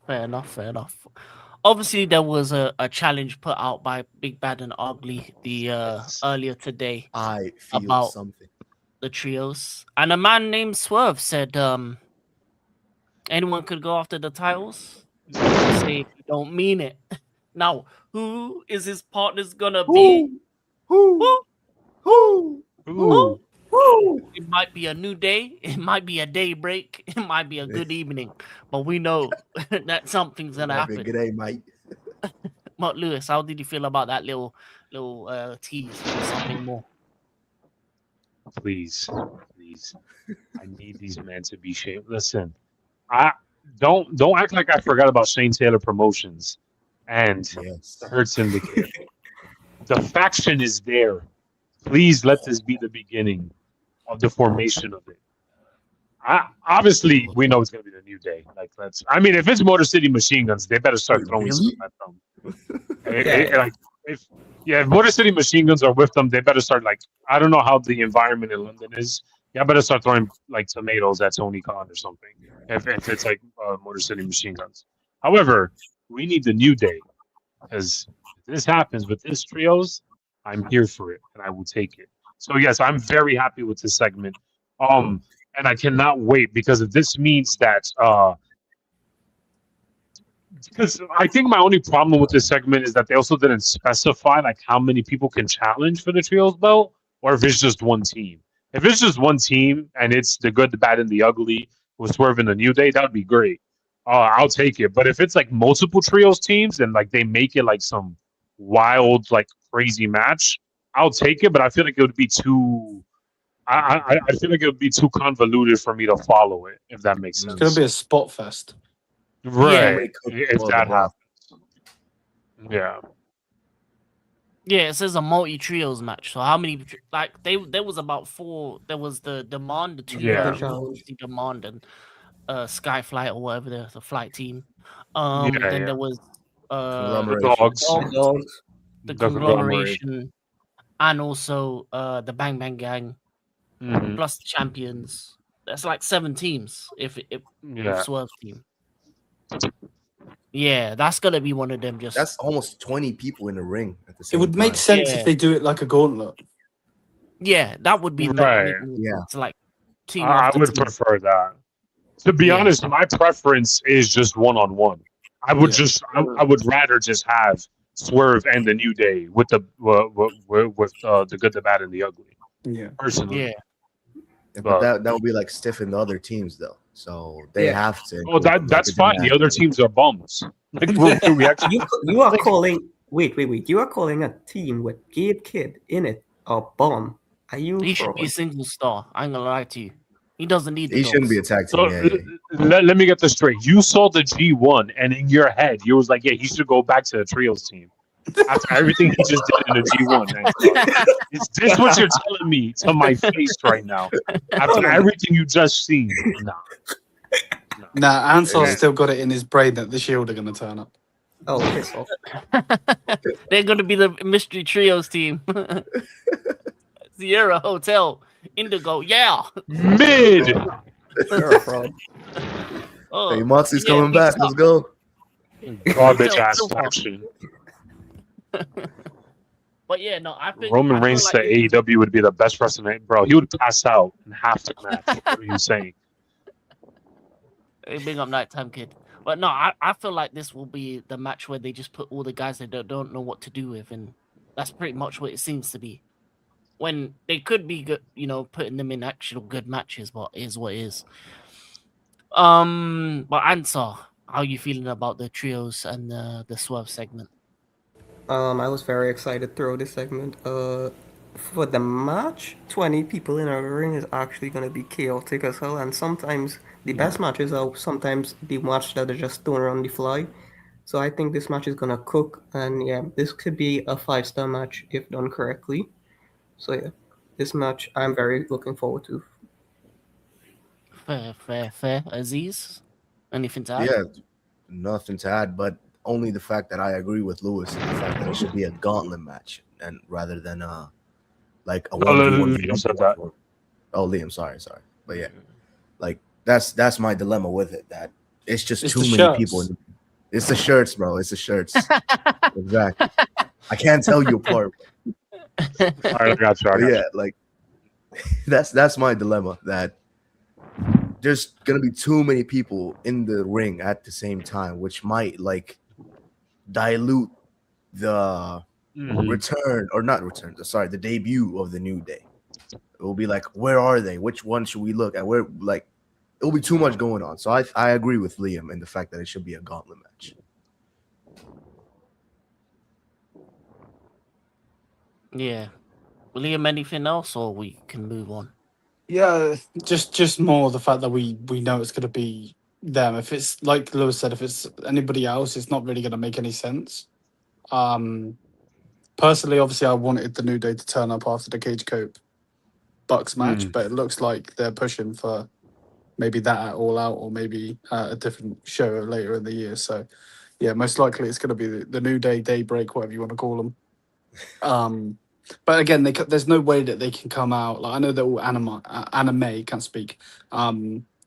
Fair enough. Obviously, there was a challenge put out by Big Bad and Ugly earlier today. I feel about something. The trios, and a man named Swerve said, anyone could go after the titles. Say if you don't mean it. Now, who is his partner's gonna be? Who? It might be a new day. It might be a day break. It might be a good evening. But we know that something's gonna happen. Good day, mate. Mark Lewis, how did you feel about that little tease for something more? Please. I need these men to be shamed. Listen, I don't act like I forgot about Shane Taylor Promotions and Yes. the Hurt Syndicate. The faction is there. Please let this be the beginning of the formation of it. Obviously, we know it's going to be the New Day. Like, I mean, if it's Motor City Machine Guns, they better start Wait, throwing really? stuff at them. Yeah. Like, if Motor City Machine Guns are with them, they better start, like, I don't know how the environment in London is. Yeah, I better start throwing like tomatoes at Tony Khan or something. If it's like Motor City Machine Guns. However, we need the New Day, because if this happens with this trios, I'm here for it and I will take it. So yes, I'm very happy with this segment. And I cannot wait, because if this means that because I think my only problem with this segment is that they also didn't specify like how many people can challenge for the trios belt, or if it's just one team. If it's just one team and it's the good, the bad, and the ugly with Swerve and the New Day, that would be great. I'll take it. But if it's like multiple trios teams and like they make it like some wild, like crazy match, I'll take it. But I feel like it would be too. I feel like it would be too convoluted for me to follow it, if that makes It's sense. going to be a spot fest. Right. Yeah. If that happens. Yeah. Yeah, it says a multi trios match. So how many? Like there was about 4. There was the Demand, the two Yeah. the Demand and Skyflight or whatever the flight team. Yeah, Then yeah. there was The Conglomeration. dogs. Dogs. the The conglomerate. conglomeration, and also the Bang Bang Gang Mhm. plus the champions. That's like 7 teams if with Yeah. Swerve team. Yeah, that's gonna be one of them. Just That's almost 20 people in the ring at the It same would make time. sense Yeah. if they do it like a gauntlet. yeah, that would be Right. It's like team I after would team. prefer that. To be Yeah. honest, my preference is just one-on-one. I would Yeah. I would rather just have Swerve and the New Day with the the good, the bad, and the ugly. Yeah. Personally. Yeah, Yeah, But- but that would be like stiffing the other teams though. So they Yeah. have to. Oh, that's fine. The other teams are bums. Like we actually. You are calling. Wait. You are calling a team with Gabe Kidd in it a bomb. Are you? he should be a throwing- single star. I ain't gonna lie to you. He doesn't need the He shouldn't be a dogs. tag So team. Yeah. let me get this straight. You saw the G1, and in your head, you was like, "Yeah, he should go back to the trios team." After everything he just did in the G1, is this what you're telling me to my face right now? After everything you just seen, nah. Nah, Ansar's Yeah. still got it in his brain that the Shield are going to turn up. Oh, piss off. They're gonna be the mystery trios team. Sierra Hotel, Indigo, yeah. Mid. You're a fraud. Oh, Hey, Moxie's yeah, coming he back. sucks. Let's go. Garbage ass Still- faction. But yeah, no, I think Roman I feel Reigns like to this is- AEW would be the best wrestling, bro. He would pass out in half the match. What are you saying? Hey, big up nighttime kid. But no, I feel like this will be the match where they just put all the guys they don't know what to do with, and that's pretty much what it seems to be. When they could be good, putting them in actual good matches, but it is what it is. But Answer, how you feeling about the trios and the Swerve segment? I was very excited through this segment. For the match, 20 people in a ring is actually going to be chaotic as hell. And sometimes the best matches are sometimes the match that are just thrown on the fly. So I think this match is going to cook. And yeah, this could be a 5-star match if done correctly. So yeah, this match I'm very looking forward to. Fair. Aziz, anything to add? Yeah, nothing to add, but only the fact that I agree with Lewis and the fact that it should be a gauntlet match and rather than like a No, 1v1. Liam said that. Oh, Liam, sorry. But yeah, like that's my dilemma with it. That it's just It's too the many shirts. people. It's the shirts, bro. It's the shirts. Exactly. I can't tell you apart. All right, I got you. But yeah, like that's my dilemma. That there's gonna be too many people in the ring at the same time, which might like dilute the the debut of the New Day. It will be like, where are they? Which one should we look at? Where like it will be too much going on. So I agree with Liam in the fact that it should be a gauntlet match. Yeah. Liam, anything else, or we can move on? Yeah, just more the fact that we know it's going to be them. If it's like Lewis said, if it's anybody else, it's not really going to make any sense. Personally, obviously, I wanted the New Day to turn up after the Cage Cope Bucks match, but it looks like they're pushing for maybe that at All Out or maybe a different show later in the year. So, yeah, most likely it's going to be the New Day, Daybreak, whatever you want to call them. But again, there's no way that they can come out. Like I know they're all anime, can't speak,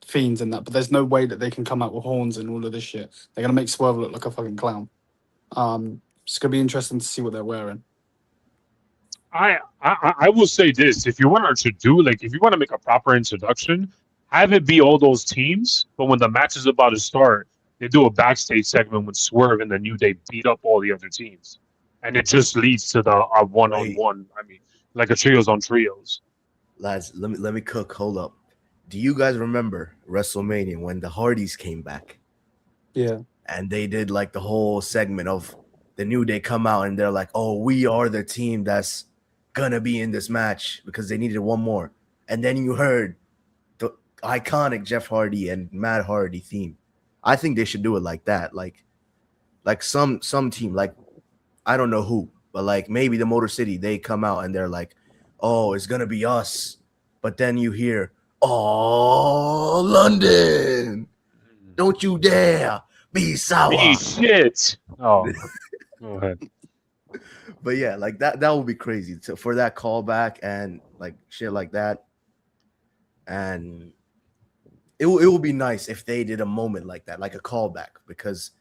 fiends and that, but there's no way that they can come out with horns and all of this shit. They're gonna make Swerve look like a fucking clown. It's gonna be interesting to see what they're wearing. I will say this: if you want to do if you want to make a proper introduction, have it be all those teams. But when the match is about to start, they do a backstage segment with Swerve and the New Day beat up all the other teams, and it just leads to the one-on-one. I mean, like a trios on trios. Lads, let me cook. Hold up. Do you guys remember WrestleMania when the Hardys came back? Yeah. And they did like the whole segment of the New Day come out and they're like, "Oh, we are the team that's gonna be in this match," because they needed one more. And then you heard the iconic Jeff Hardy and Matt Hardy theme. I think they should do it like that. Like some team, like I don't know who, but like maybe the Motor City, they come out and they're like, "Oh, it's gonna be us." But then you hear, "Oh, London, don't you dare be sour." Be shit. Oh, go ahead. But yeah, like that would be crazy for that callback and like shit like that. And it will be nice if they did a moment like that, like a callback, because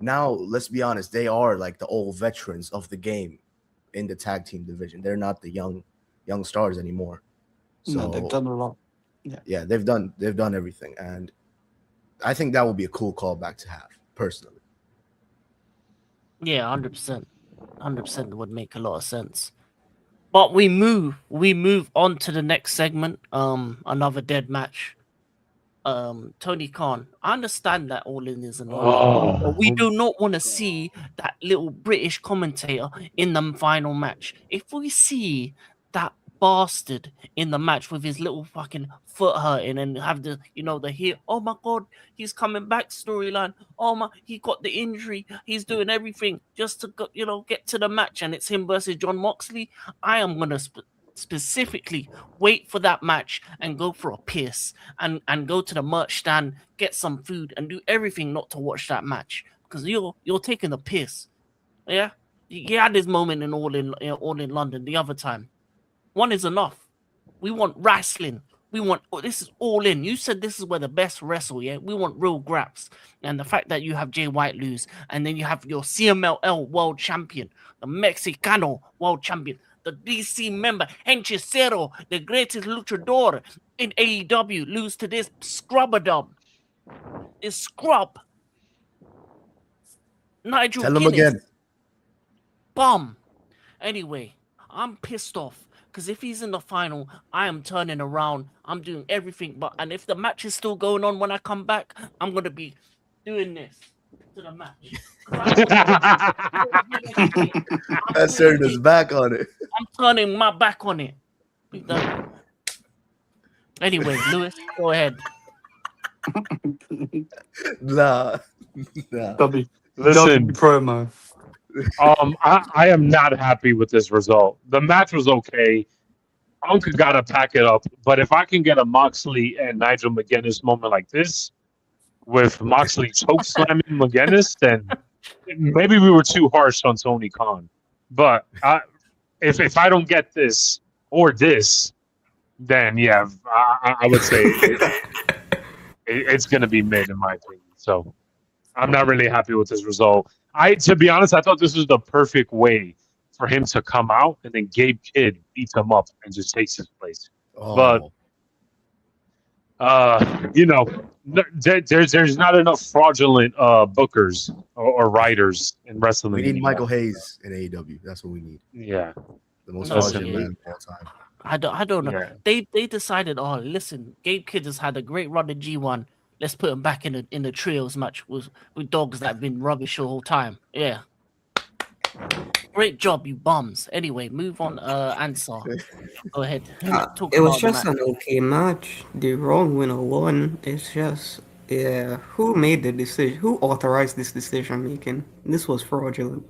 now let's be honest, they are like the old veterans of the game in the tag team division. They're not the young stars anymore. So No, they've done a lot. Yeah, they've done everything, and I think that would be a cool callback to have personally. Yeah, 100%. 100% would make a lot of sense. But we move on to the next segment. Another dead match. Tony Khan. I understand that All In is in London, but we do not want to see that little British commentator in the final match. If we see that bastard in the match with his little fucking foot hurting and have the the here, oh my god, he's coming back storyline. Oh my, he got the injury. He's doing everything just to go, get to the match, and it's him versus John Moxley. I am gonna specifically wait for that match and go for a piss and go to the merch stand, get some food, and do everything not to watch that match because you're taking a piss. Yeah, you had this moment in All in London the other time. One is enough. We want wrestling. We want this is All In. You said this is where the best wrestle. Yeah, we want real graps. And the fact that you have Jay White lose, and then you have your CMLL world champion, the Mexicano world champion, the DC member, Henchicero, the greatest luchador in AEW, lose to this scrubadub. This scrub. Nigel Tell him Guinness. again. Bum. Anyway, I'm pissed off because if he's in the final, I am turning around. I'm doing everything. And if the match is still going on when I come back, I'm going to be doing this to the match. That's turning his back on it. I'm turning my back on it. Anyway, Lewis, go ahead. Nah. Listen, promo. I am not happy with this result. The match was okay. Punk gotta pack it up, but if I can get a Moxley and Nigel McGuinness moment like this, with Moxley choke slamming McGuinness, then maybe we were too harsh on Tony Khan. But if I don't get this or this, then yeah, I would say it's going to be mid in my opinion. So I'm not really happy with this result. To be honest, I thought this was the perfect way for him to come out, and then Gabe Kidd beats him up and just takes his place. Oh. But there's not enough fraudulent bookers or writers in wrestling. We need anymore. Michael Hayes in AEW. That's what we need. Yeah, The most No, fraudulent yeah. man of all time. I don't know. Yeah. They decided, oh, listen, Gabe Kidd has had a great run in G1. Let's put him back in the trios match with dogs that have been rubbish the whole time. Yeah. Great job, you bums. Anyway, move on. Answer. Go ahead. Talk It was about the just match. an okay match. The wrong winner won. It's just, yeah, who made the decision? Who authorized this decision making? This was fraudulent.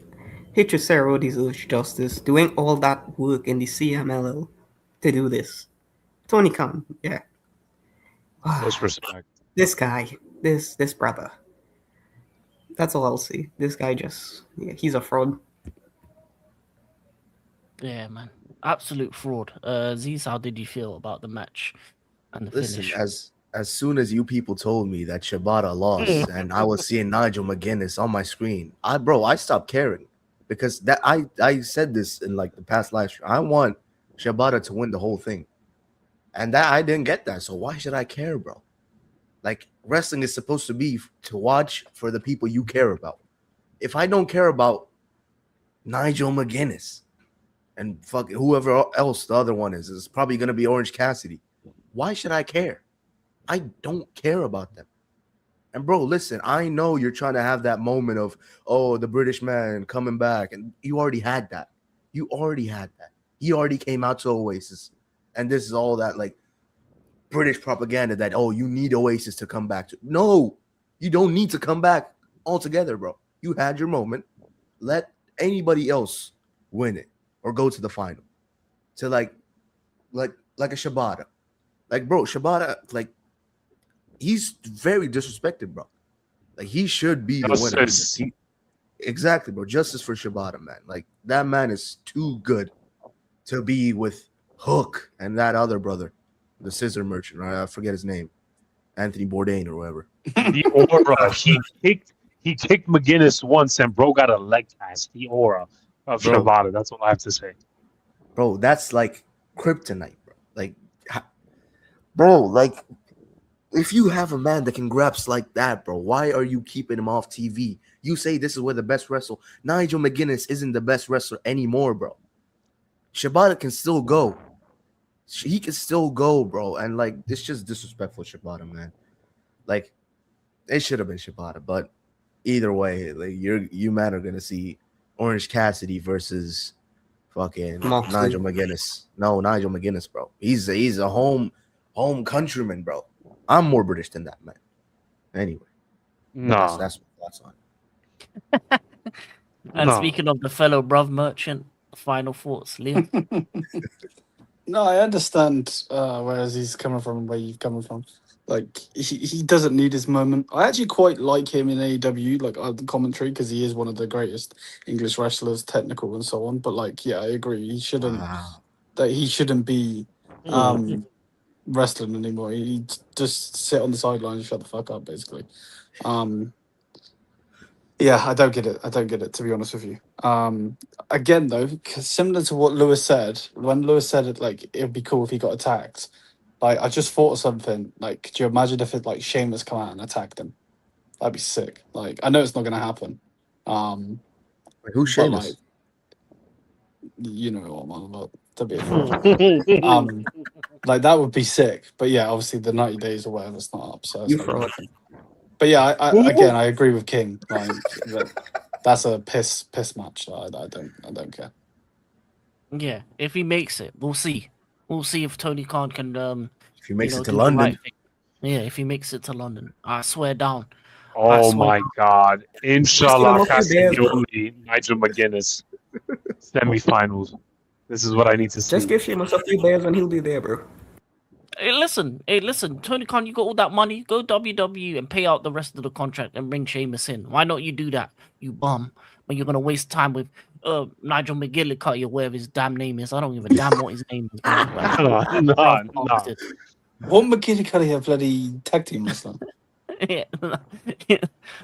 Hechicero deserves justice, doing all that work in the CMLL to do this. Tony Khan, yeah. Disrespect. This guy, this brother. That's all I'll say. This guy just, yeah, he's a fraud. Yeah, man. Absolute fraud. Ziz, how did you feel about the match and the Listen, finish? as soon as you people told me that Shibata lost and I was seeing Nigel McGuinness on my screen, I stopped caring because that I said this in like the past live stream. I want Shibata to win the whole thing, and that I didn't get that. So why should I care, bro? Like wrestling is supposed to be to watch for the people you care about. If I don't care about Nigel McGuinness and fucking whoever else the other one is probably gonna be Orange Cassidy. Why should I care? I don't care about them. And bro, listen, I know you're trying to have that moment of, oh, the British man coming back, and you already had that. You already had that. He already came out to Oasis, and this is all that like British propaganda that, oh, you need Oasis to come back to. No, you don't need to come back altogether, bro. You had your moment. Let anybody else win it or go to the final. To like a Shibata. Like, bro, Shibata, like, he's very disrespected, bro. Like, he should be the winner. Exactly, bro. Justice for Shibata, man. Like, that man is too good to be with Hook and that other brother, the scissor merchant. Right? I forget his name, Anthony Bourdain or whatever. The aura. He kicked McGuinness once, and bro got a leg cast. The aura of Shibata. That's all I have to say. Bro, that's like kryptonite, bro. Like, bro, like, if you have a man that can graps like that, bro, why are you keeping him off TV? You say this is where the best wrestler. Nigel McGuinness isn't the best wrestler anymore, bro. Shibata can still go. He can still go, bro. And like, it's just disrespectful, Shibata, man. Like, it should have been Shibata, but either way, like you man are gonna see Orange Cassidy versus fucking Nigel McGuinness. No, Nigel McGuinness, bro. He's a home countryman, bro. I'm more British than that, man. Anyway, no, that's my thoughts on it. And speaking of the fellow bruv merchant, final thoughts, Liam. No, I understand where he's coming from and where you're coming from. Like, he doesn't need his moment. I actually quite like him in AEW, like the commentary, because he is one of the greatest English wrestlers, technical and so on. But like, yeah, I agree. He shouldn't be wrestling anymore. He just sit on the sideline and shut the fuck up, basically. Yeah, I don't get it, to be honest with you. Again, though, similar to what Lewis said, when Lewis said it, like, it'd be cool if he got attacked. Like, I just thought of something. Like, could you imagine if it, like, Sheamus come out and attacked him? That'd be sick. Like, I know it's not going to happen. Like, who's Sheamus? Like, you know what I'm on about. That'd be fun. Like, that would be sick. But yeah, obviously the 90 days or whatever, it's not up. So it's not but yeah, I agree with King. Like, that's a piss match. I don't care. Yeah, if he makes it, we'll see. We'll see if Tony Khan can. If he makes it to do London. the right thing. Yeah, if he makes it to London, I swear down. Oh my God! Inshallah, Cassidy, Nigel McGuinness, semifinals. This is what I need to see. Just give Sheamus a few bears and he'll be there, bro. Hey, listen, Tony Khan, you got all that money. Go WWE and pay out the rest of the contract and bring Sheamus in. Why not you do that, you bum? When you're gonna waste time with Nigel McGillicuddy or whatever his damn name is. I don't give a damn what his name is. No. What McGillicuddy have bloody tag team wrestler? Yeah,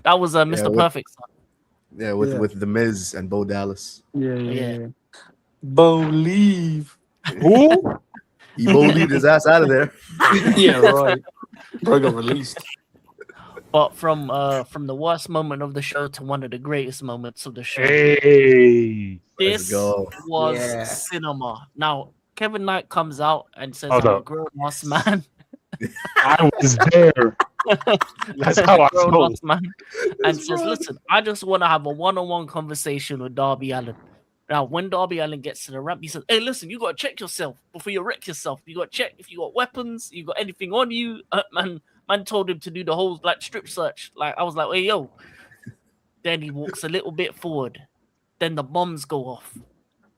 that was Mr. Perfect. Yeah, with The Miz and Bo Dallas. Yeah. Believe. Who? He bullied his ass out of there. Yeah, right. Bro got released. But from the worst moment of the show to one of the greatest moments of the show. Hey, this was cinema. Now, Kevin Knight comes out and says, I'm a grown-ass man. I was there. That's how I felt. Man. And says, listen, I just want to have a one-on-one conversation with Darby Allin. Now, when Darby Allin gets to the ramp, he says, "Hey, listen, you gotta check yourself before you wreck yourself. You gotta check if you got weapons, you got anything on you." Man told him to do the whole like strip search. Like I was like, "Hey, yo." Then he walks a little bit forward. Then the bombs go off.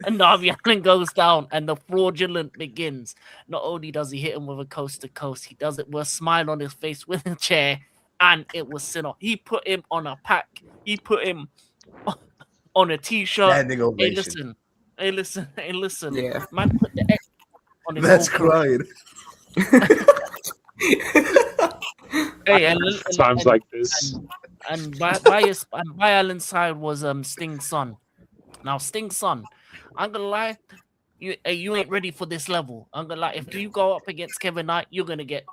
And Darby Allin goes down and the fraudulent begins. Not only does he hit him with a coast to coast, he does it with a smile on his face with a chair. And it was Sinner. He put him on a pack. He put him on a t-shirt. Standing ovation. Hey, listen. Yeah. Man put the X on his That's whole career. crying. Hey, Times like this. and by Allen's side was Sting's son. Now Sting's son, I'm gonna lie, you ain't ready for this level. I'm gonna lie, if you go up against Kevin Knight, you're gonna get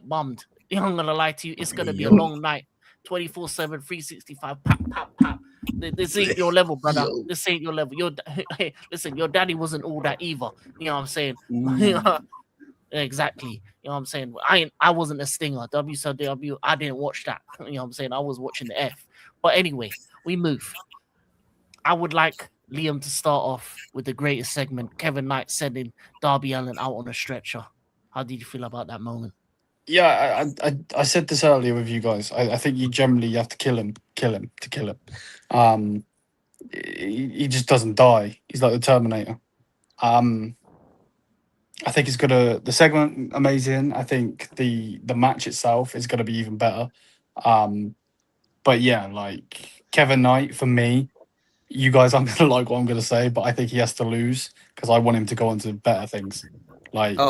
bummed. I'm gonna lie to you, it's gonna be a long night, 24/7, 365. Pap. This ain't your level, brother. Yo. This ain't your level. Hey, listen, your daddy wasn't all that either. You know what I'm saying? Exactly. You know what I'm saying? I wasn't a Stinger. WCW, I didn't watch that. You know what I'm saying? I was watching the F. But anyway, we move. I would like Liam to start off with the greatest segment, Kevin Knight sending Darby Allin out on a stretcher. How did you feel about that moment? Yeah, I said this earlier with you guys. I think you generally have to kill him to kill him. He just doesn't die. He's like the Terminator. I think it's gonna the segment amazing. I think the match itself is gonna be even better. But yeah, like Kevin Knight for me, you guys aren't gonna like what I'm gonna say, but I think he has to lose because I want him to go on to better things. Like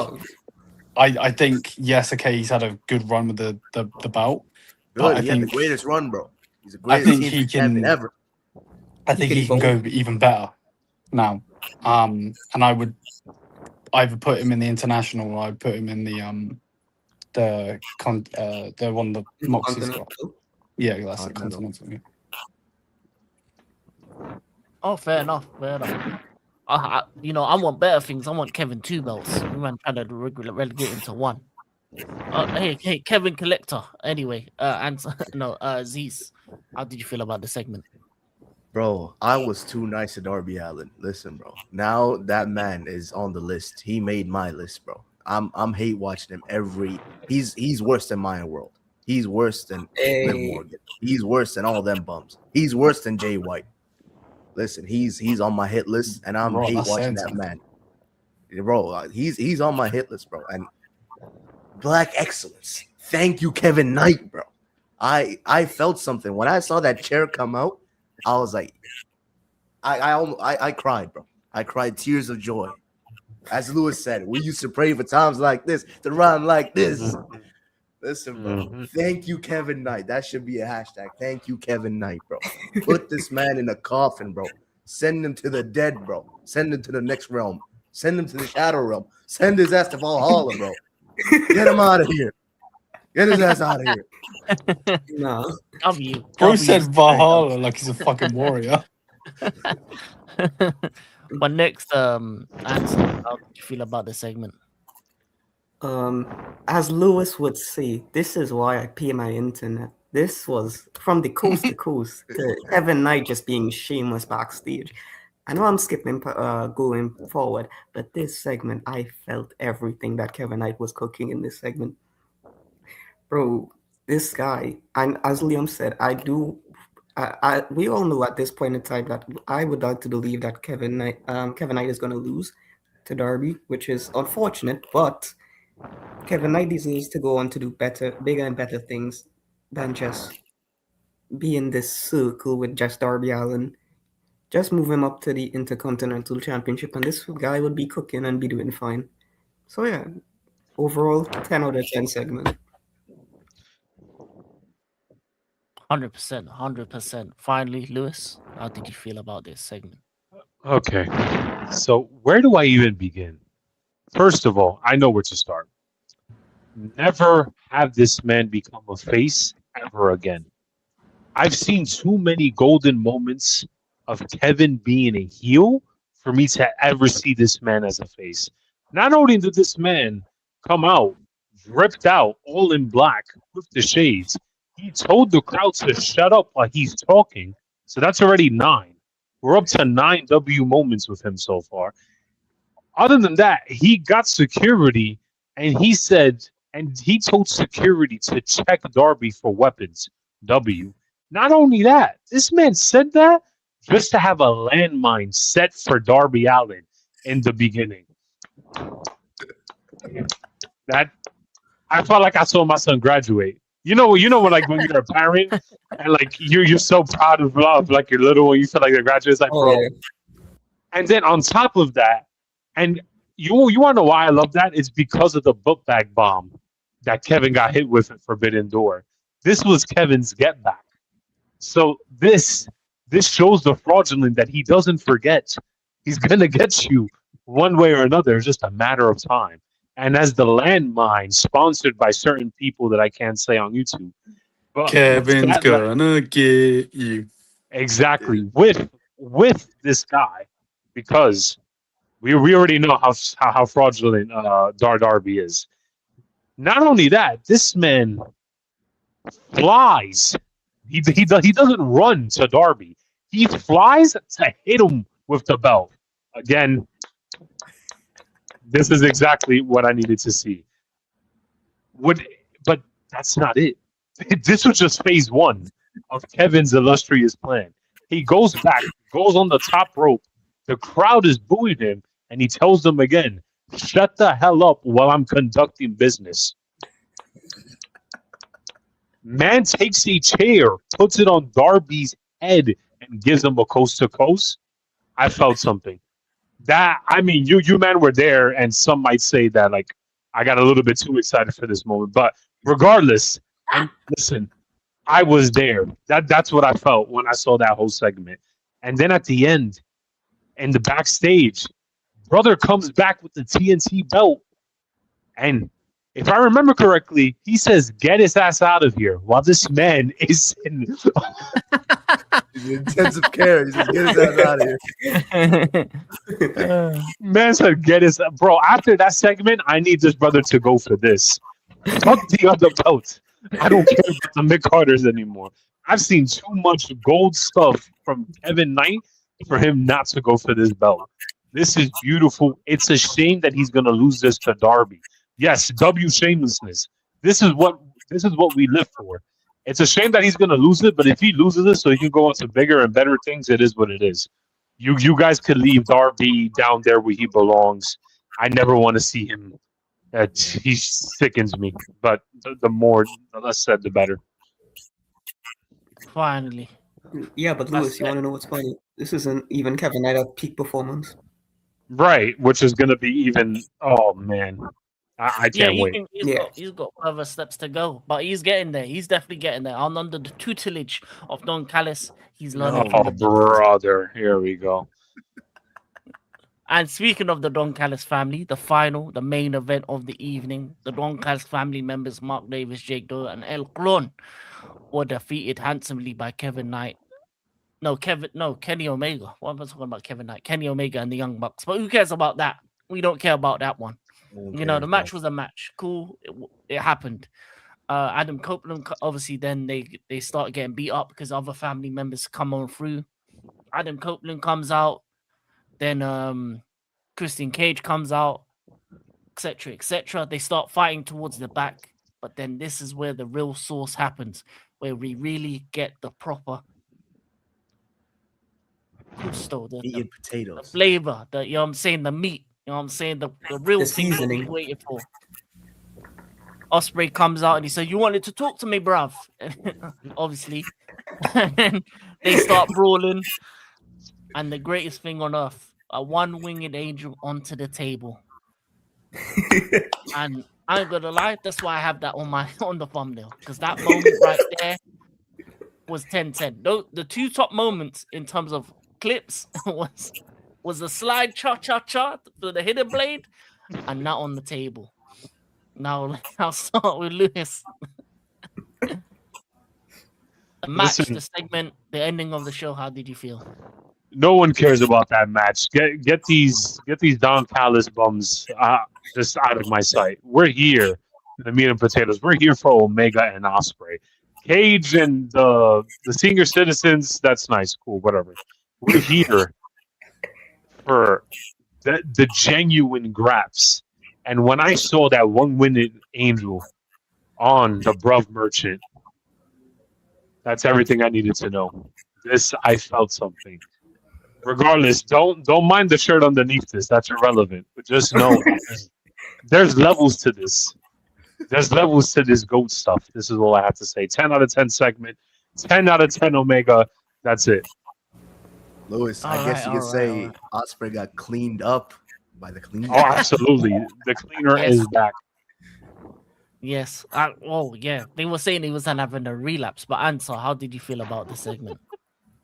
I think yes, okay, he's had a good run with the belt. Good. He had the greatest run, bro. He's the greatest he champion ever. I think he can go even better now. And I would either put him in the international or I'd put him in the one the Moxie's got. Yeah, that's it, Continental. Yeah. Oh, fair enough. I want better things. I want Kevin 2 belts. We man trying to relegate him to 1. Hey, Kevin Collector. Anyway, Zeus, how did you feel about the segment? Bro, I was too nice to Darby Allin. Listen, bro. Now that man is on the list. He made my list, bro. I'm hate watching him he's worse than Maya World. He's worse than Liv Morgan. He's worse than all them bums. He's worse than Jay White. Listen, he's on my hit list, and I'm hate watching that man. Bro, he's on my hit list, bro. And Black Excellence. Thank you, Kevin Knight, bro. I felt something when I saw that chair come out. I was like, I cried, bro. I cried tears of joy. As Lewis said, we used to pray for times like this to run like this. Listen, bro. Thank you, Kevin Knight. That should be a hashtag. Thank you, Kevin Knight, bro. Put this man in a coffin, bro. Send him to the dead, bro. Send him to the next realm. Send him to the shadow realm. Send his ass to Valhalla, bro. Get him out of here. Get his ass out of here. No. Bro said Valhalla like he's a fucking warrior. But next, answer, how did you feel about the segment? As Lewis would say, this is why I pay my internet. This was from the coast to coast. Kevin Knight just being shameless backstage. I know I'm skipping going forward, but this segment, I felt everything that Kevin Knight was cooking in this segment. Bro, this guy, and as Liam said, we all know at this point in time that I would like to believe that Kevin Knight is going to lose to Darby, which is unfortunate, but Kevin Knight deserves to go on to do bigger and better things than just be in this circle with just Darby Allin. Just move him up to the Intercontinental Championship, and this guy would be cooking and be doing fine. So yeah, overall, 10 out of 10 segment. 100%. Finally, Lewis, how did you feel about this segment? Okay, so where do I even begin? First of all, I know where to start. Never have this man become a face ever again. I've seen too many golden moments of Kevin being a heel for me to ever see this man as a face. Not only did this man come out, ripped out, all in black with the shades, he told the crowd to shut up while he's talking. So that's already 9. We're up to 9 W moments with him so far. Other than that, he got security, and he told security to check Darby for weapons. W. Not only that, this man said that just to have a landmine set for Darby Allin in the beginning. That I felt like I saw my son graduate. You know when like when you're a parent and like you're so proud of love, like your little one, you feel like they're graduating. It's like, bro. yeah. And then on top of that, and you want to know why I love that? It's because of the book bag bomb that Kevin got hit with at Forbidden Door. This was Kevin's get back. So this shows the fraudulent that he doesn't forget. He's gonna get you one way or another. It's just a matter of time. And as the landmine sponsored by certain people that I can't say on YouTube, but Kevin's that- gonna get you. exactly with this guy, because we already know how fraudulent Darby is. Not only that, this man flies. He doesn't run to Darby. He flies to hit him with the belt. Again, this is exactly what I needed to see. But that's not it. This was just phase 1 of Kevin's illustrious plan. He goes back, goes on the top rope. The crowd is booing him, and he tells them again, "Shut the hell up while I'm conducting business." Man takes a chair, puts it on Darby's head, and gives him a coast to coast. I felt something. That, I mean, you men were there, and some might say that like I got a little bit too excited for this moment. But regardless, and listen, I was there. That's what I felt when I saw that whole segment. And then at the end, in the backstage, brother comes back with the TNT belt, and if I remember correctly, he says, "Get his ass out of here," while this man is in He's in intensive care. He says, "Get his ass out of here." man said, "Get his bro." After that segment, I need this brother to go for this. Fuck the other belts. I don't care about the mid Carters anymore. I've seen too much gold stuff from Kevin Knight for him not to go for this belt. This is beautiful. It's a shame that he's gonna lose this to Darby. Yes, W shamelessness. This is what we live for. It's a shame that he's gonna lose it, but if he loses it so he can go on to bigger and better things, it is what it is. You guys could leave Darby down there where he belongs. I never want to see him. He sickens me. But the less said, the better. Finally. Yeah, but Lewis, you want to know what's funny? This isn't even Kevin Knight at peak performance. Right, which is gonna be even. Oh man, I can't wait. He's got further steps to go, but he's getting there. He's definitely getting there. And under the tutelage of Don Callis, he's learning. Oh brother, here we go. And speaking of the Don Callis family, the main event of the evening, the Don Callis family members Mark Davis, Jake Doyle, and El Clon were defeated handsomely by Kevin Knight. Kenny Omega. What am I talking about? Kevin Knight, Kenny Omega, and the Young Bucks. But who cares about that? We don't care about that one. The match was a match. Cool. It happened. Adam Copeland, obviously, then they start getting beat up because other family members come on through. Adam Copeland comes out. Then Christian Cage comes out, etc., etc. They start fighting towards the back. But then this is where the real source happens, where we really get the proper gusto, the potatoes, the flavor, you know what I'm saying, the meat, you know what I'm saying, the real The thing that we seasoning. waited for. Ospreay comes out and he said, "You wanted to talk to me, bruv." Obviously. And they start brawling. And the greatest thing on earth, a one-winged angel onto the table. And I ain't gonna lie, that's why I have that on the thumbnail. Because that moment right there was 10-10. The two top moments in terms of clips was the slide cha-cha-cha for the hidden blade and not on the table. Now I'll start with Lewis. The match, Listen. the segment, the ending of the show, how did you feel? No one cares about that match. Get these Don Callis bums just out of my sight. We're here, the meat and potatoes. We're here for Omega and Ospreay. Cage and the senior citizens. That's nice, cool, whatever. We're here for the genuine graphs. And when I saw that one-winged angel on the Bruv Merchant, that's everything I needed to know. This, I felt something. Regardless, don't mind the shirt underneath this. That's irrelevant. But just know that there's levels to this. There's levels to this GOAT stuff. This is all I have to say. 10 out of 10 segment. 10 out of 10 Omega. That's it. Lewis, I All guess right, you could all right, say all right. Ospreay got cleaned up by the cleaner. Oh, absolutely. The cleaner Yes. is back. Yes. Oh, yeah. They were saying he was having a relapse. But Answer, how did you feel about the segment?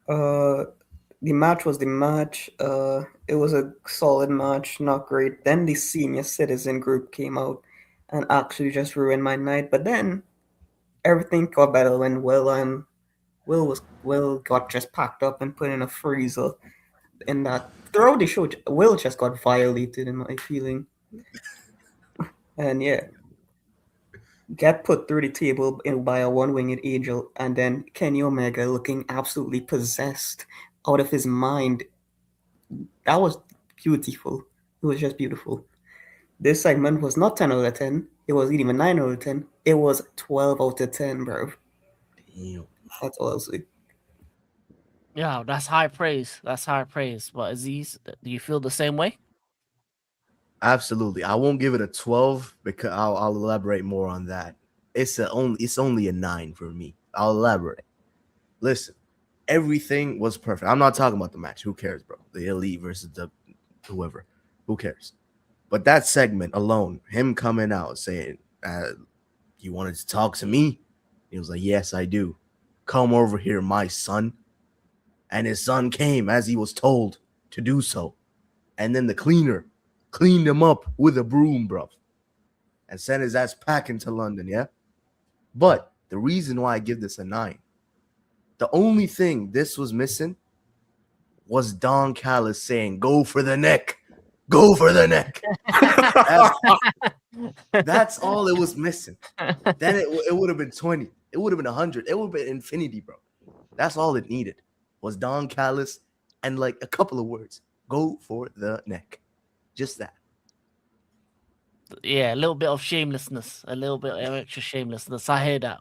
The match was the match. It was a solid match, not great. Then the senior citizen group came out and actually just ruined my night. But then everything got better when Will got just packed up and put in a freezer. In that throughout the show, Will just got violated in my feeling. And yeah, get put through the table by a one-winged angel, and then Kenny Omega looking absolutely possessed out of his mind. That was beautiful. It was just beautiful. This segment was not 10 out of 10. It wasn't even 9 out of 10. It was 12 out of 10, bro. Damn. That's all I'll say. Yeah, that's high praise. That's high praise. But Aziz, do you feel the same way? Absolutely. I won't give it a 12 because I'll elaborate more on that. It's only a 9 for me. I'll elaborate. Listen, everything was perfect. I'm not talking about the match. Who cares, bro? The Elite versus the whoever. Who cares? But that segment alone, him coming out saying, you wanted to talk to me? He was like, yes, I do. Come over here, my son. And his son came as he was told to do so. And then the cleaner cleaned him up with a broom, bro, and sent his ass packing to London, yeah? But the reason why I give this a 9, the only thing this was missing was Don Callis saying, go for the neck. Go for the neck. That's all it was missing. Then it would have been 20. It would have been 100. It would have been infinity, bro. That's all it needed was Don Callis and like a couple of words. Go for the neck. Just that. Yeah, a little bit of shamelessness. A little bit of extra shamelessness. I hear that.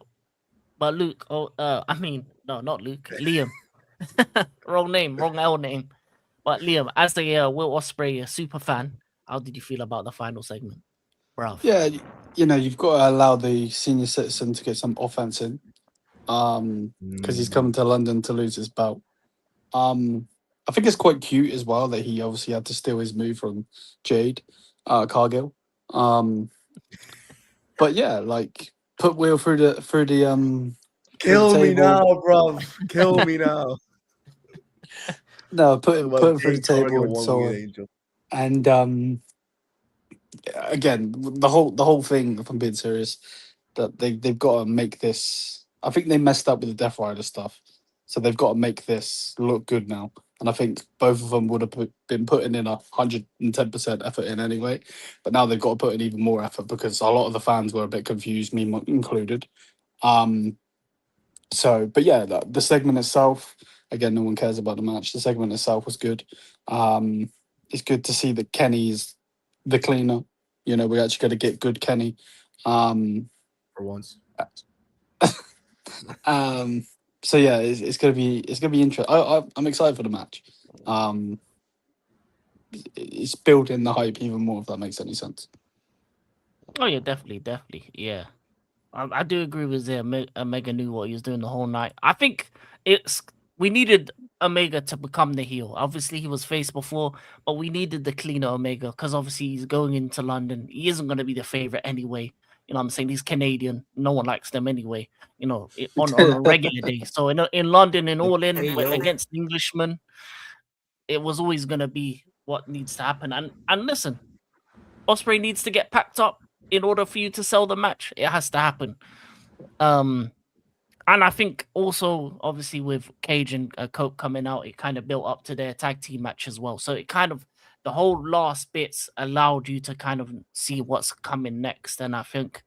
But Luke, I mean, no, not Luke. Liam. Wrong name, wrong L name. But Liam, as a Will Ospreay super fan, how did you feel about the final segment? Bruv. Yeah, you've got to allow the senior citizen to get some offense in, because he's coming to London to lose his belt. I think it's quite cute as well that he obviously had to steal his move from Jade Cargill. But yeah, like put Will through the Kill me table. now, bro. Kill me now. No, put him through the table and so on. Angel. And again, the whole thing, if I'm being serious, that they've got to make this. I think they messed up with the Death Rider stuff, so they've got to make this look good now. And I think both of them would have been putting in 110% effort in anyway, but now they've got to put in even more effort because a lot of the fans were a bit confused, me included. So, but yeah, the segment itself, again, no one cares about the match. The segment itself was good. It's good to see that Kenny's the cleaner. We actually got to get good Kenny. For once. So yeah, it's gonna be interesting. I'm excited for the match. It's building the hype even more, if that makes any sense. Oh yeah, definitely, yeah. I do agree with Omega knew what he was doing the whole night. I think we needed Omega to become the heel. Obviously, he was face before, but we needed the cleaner Omega because obviously he's going into London. He isn't going to be the favorite anyway. You know what I'm saying? He's Canadian. No one likes them anyway, on a regular day. So in London, in All In, against Englishmen, it was always going to be what needs to happen. And listen, Ospreay needs to get packed up in order for you to sell the match. It has to happen. And I think also, obviously, with Cage and Coke coming out, it kind of built up to their tag team match as well. So it kind of, the whole last bits allowed you to kind of see what's coming next. And I think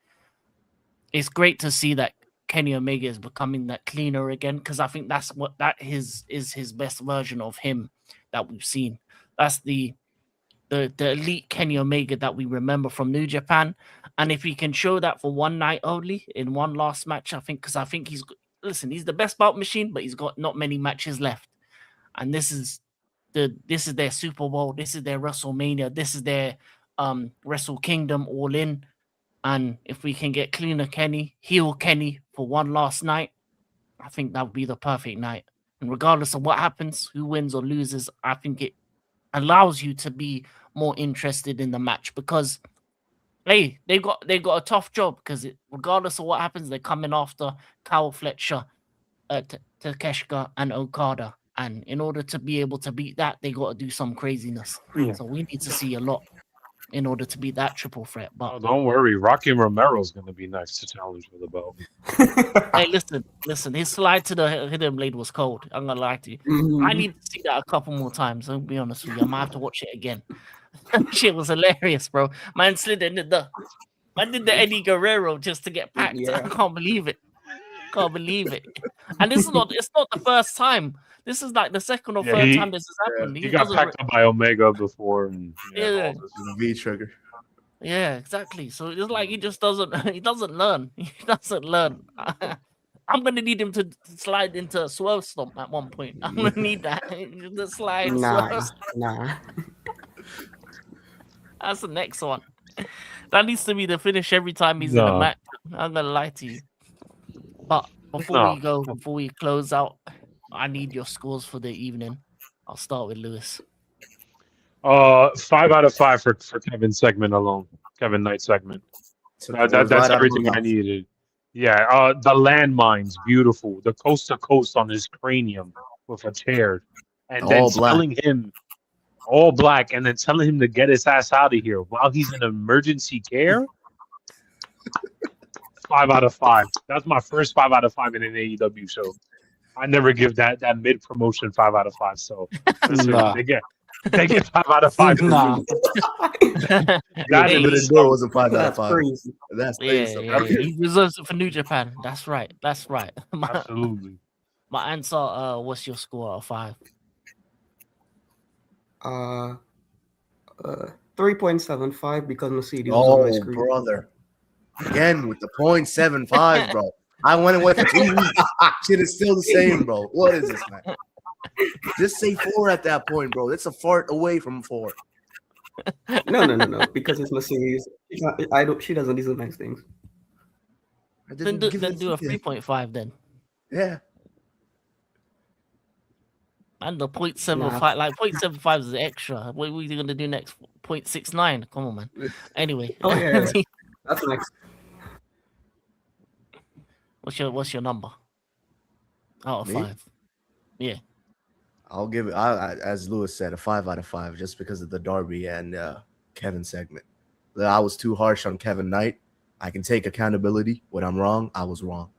it's great to see that Kenny Omega is becoming that cleaner again, because I think that's what is his best version of him that we've seen. That's the elite Kenny Omega that we remember from New Japan. And if he can show that for one night only in one last match, I think he's the best bout machine, but he's got not many matches left. And this is their Super Bowl, this is their WrestleMania, this is their Wrestle Kingdom All In. And if we can get cleaner Kenny, heel Kenny for one last night, I think that would be the perfect night. And regardless of what happens, who wins or loses, I think it allows you to be more interested in the match, because hey, they got a tough job, because regardless of what happens, they're coming after Kyle Fletcher, Takeshita, and Okada. And in order to be able to beat that, they got to do some craziness. Yeah. So we need to see a lot in order to beat that triple threat. But don't worry, Rocky Romero's going to be next to challenge for the belt. hey, listen, his slide to the hidden blade was cold. I'm gonna lie to you. I need to see that a couple more times. I'll be honest with you. I might have to watch it again. Shit was hilarious, bro. Man slid into man did the Eddie Guerrero just to get packed. Yeah. I can't believe it. And it's not the first time. This is like the second or third time this has happened. He got packed up by Omega before, and Yeah. V trigger. Yeah, exactly. So it's like he just doesn't learn. He doesn't learn. I'm gonna need him to slide into a swerve stomp at one point. I'm gonna need that. The slide. Nah. That's the next one. That needs to be the finish every time he's in a match. I'm gonna lie to you. But before we close out, I need your scores for the evening. I'll start with Lewis. 5 out of 5 for Kevin's segment alone. Kevin Knight segment. That's everything I needed. Yeah, the landmines, beautiful. The coast to coast on his cranium with a chair, and then telling him all black, and then telling him to get his ass out of here while he's in emergency care. 5 out of 5. That's my first 5 out of 5 in an AEW show. I never give that mid promotion 5 out of 5. So they get 5 out of 5. Nah. That door wasn't 5 out of 5. Crazy. That's He reserves it for New Japan. That's right. Absolutely. My answer. What's your score out of 5? 3.75 because Mercedes was on my screen. Brother. Again with the 0.75, bro. I went away for 2 weeks. Shit is still the same, bro. What is this, man? Just say 4 at that point, bro. It's a fart away from 4. No. Because it's Mercedes. She doesn't do nice things. Then do a 3.5 then. Yeah. And the 0.75, like 0.75 is extra. What are we going to do next? 0.69. Come on, man. Anyway. Oh yeah. That's next. What's your number? Out of 5. Yeah. I'll give it, as Lewis said, a 5 out of 5 just because of the Darby and Kevin segment. I was too harsh on Kevin Knight. I can take accountability. When I'm wrong, I was wrong.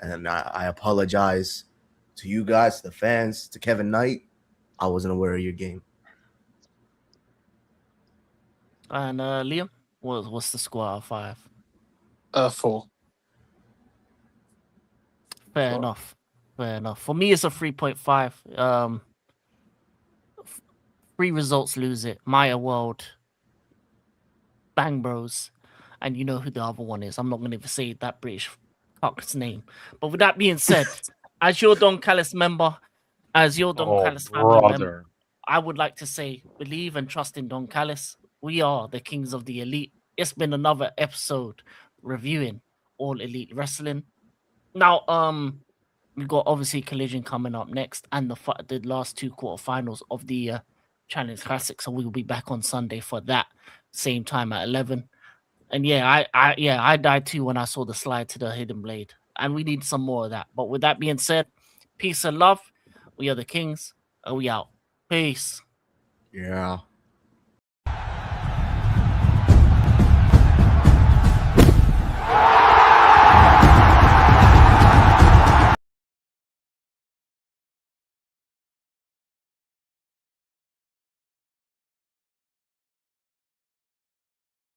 And I apologize to you guys, to the fans, to Kevin Knight. I wasn't aware of your game. And Liam, what's the score out of 5? 4. Fair enough. For me, it's a 3.5. 3 results lose it. Maya World, Bang Bros, and you know who the other one is. I'm not going to say that British fuck's name. But with that being said, as your Don Callis member, family member, I would like to say, believe and trust in Don Callis. We are the Kings of the Elite. It's been another episode reviewing All Elite Wrestling. Now, we've got obviously Collision coming up next, and the last 2 quarterfinals of the Challenge Classic. So we will be back on Sunday for that same time at 11. And I died too when I saw the slide to the Hidden Blade, and we need some more of that. But with that being said, peace and love. We are the Kings, and we out. Peace. Yeah.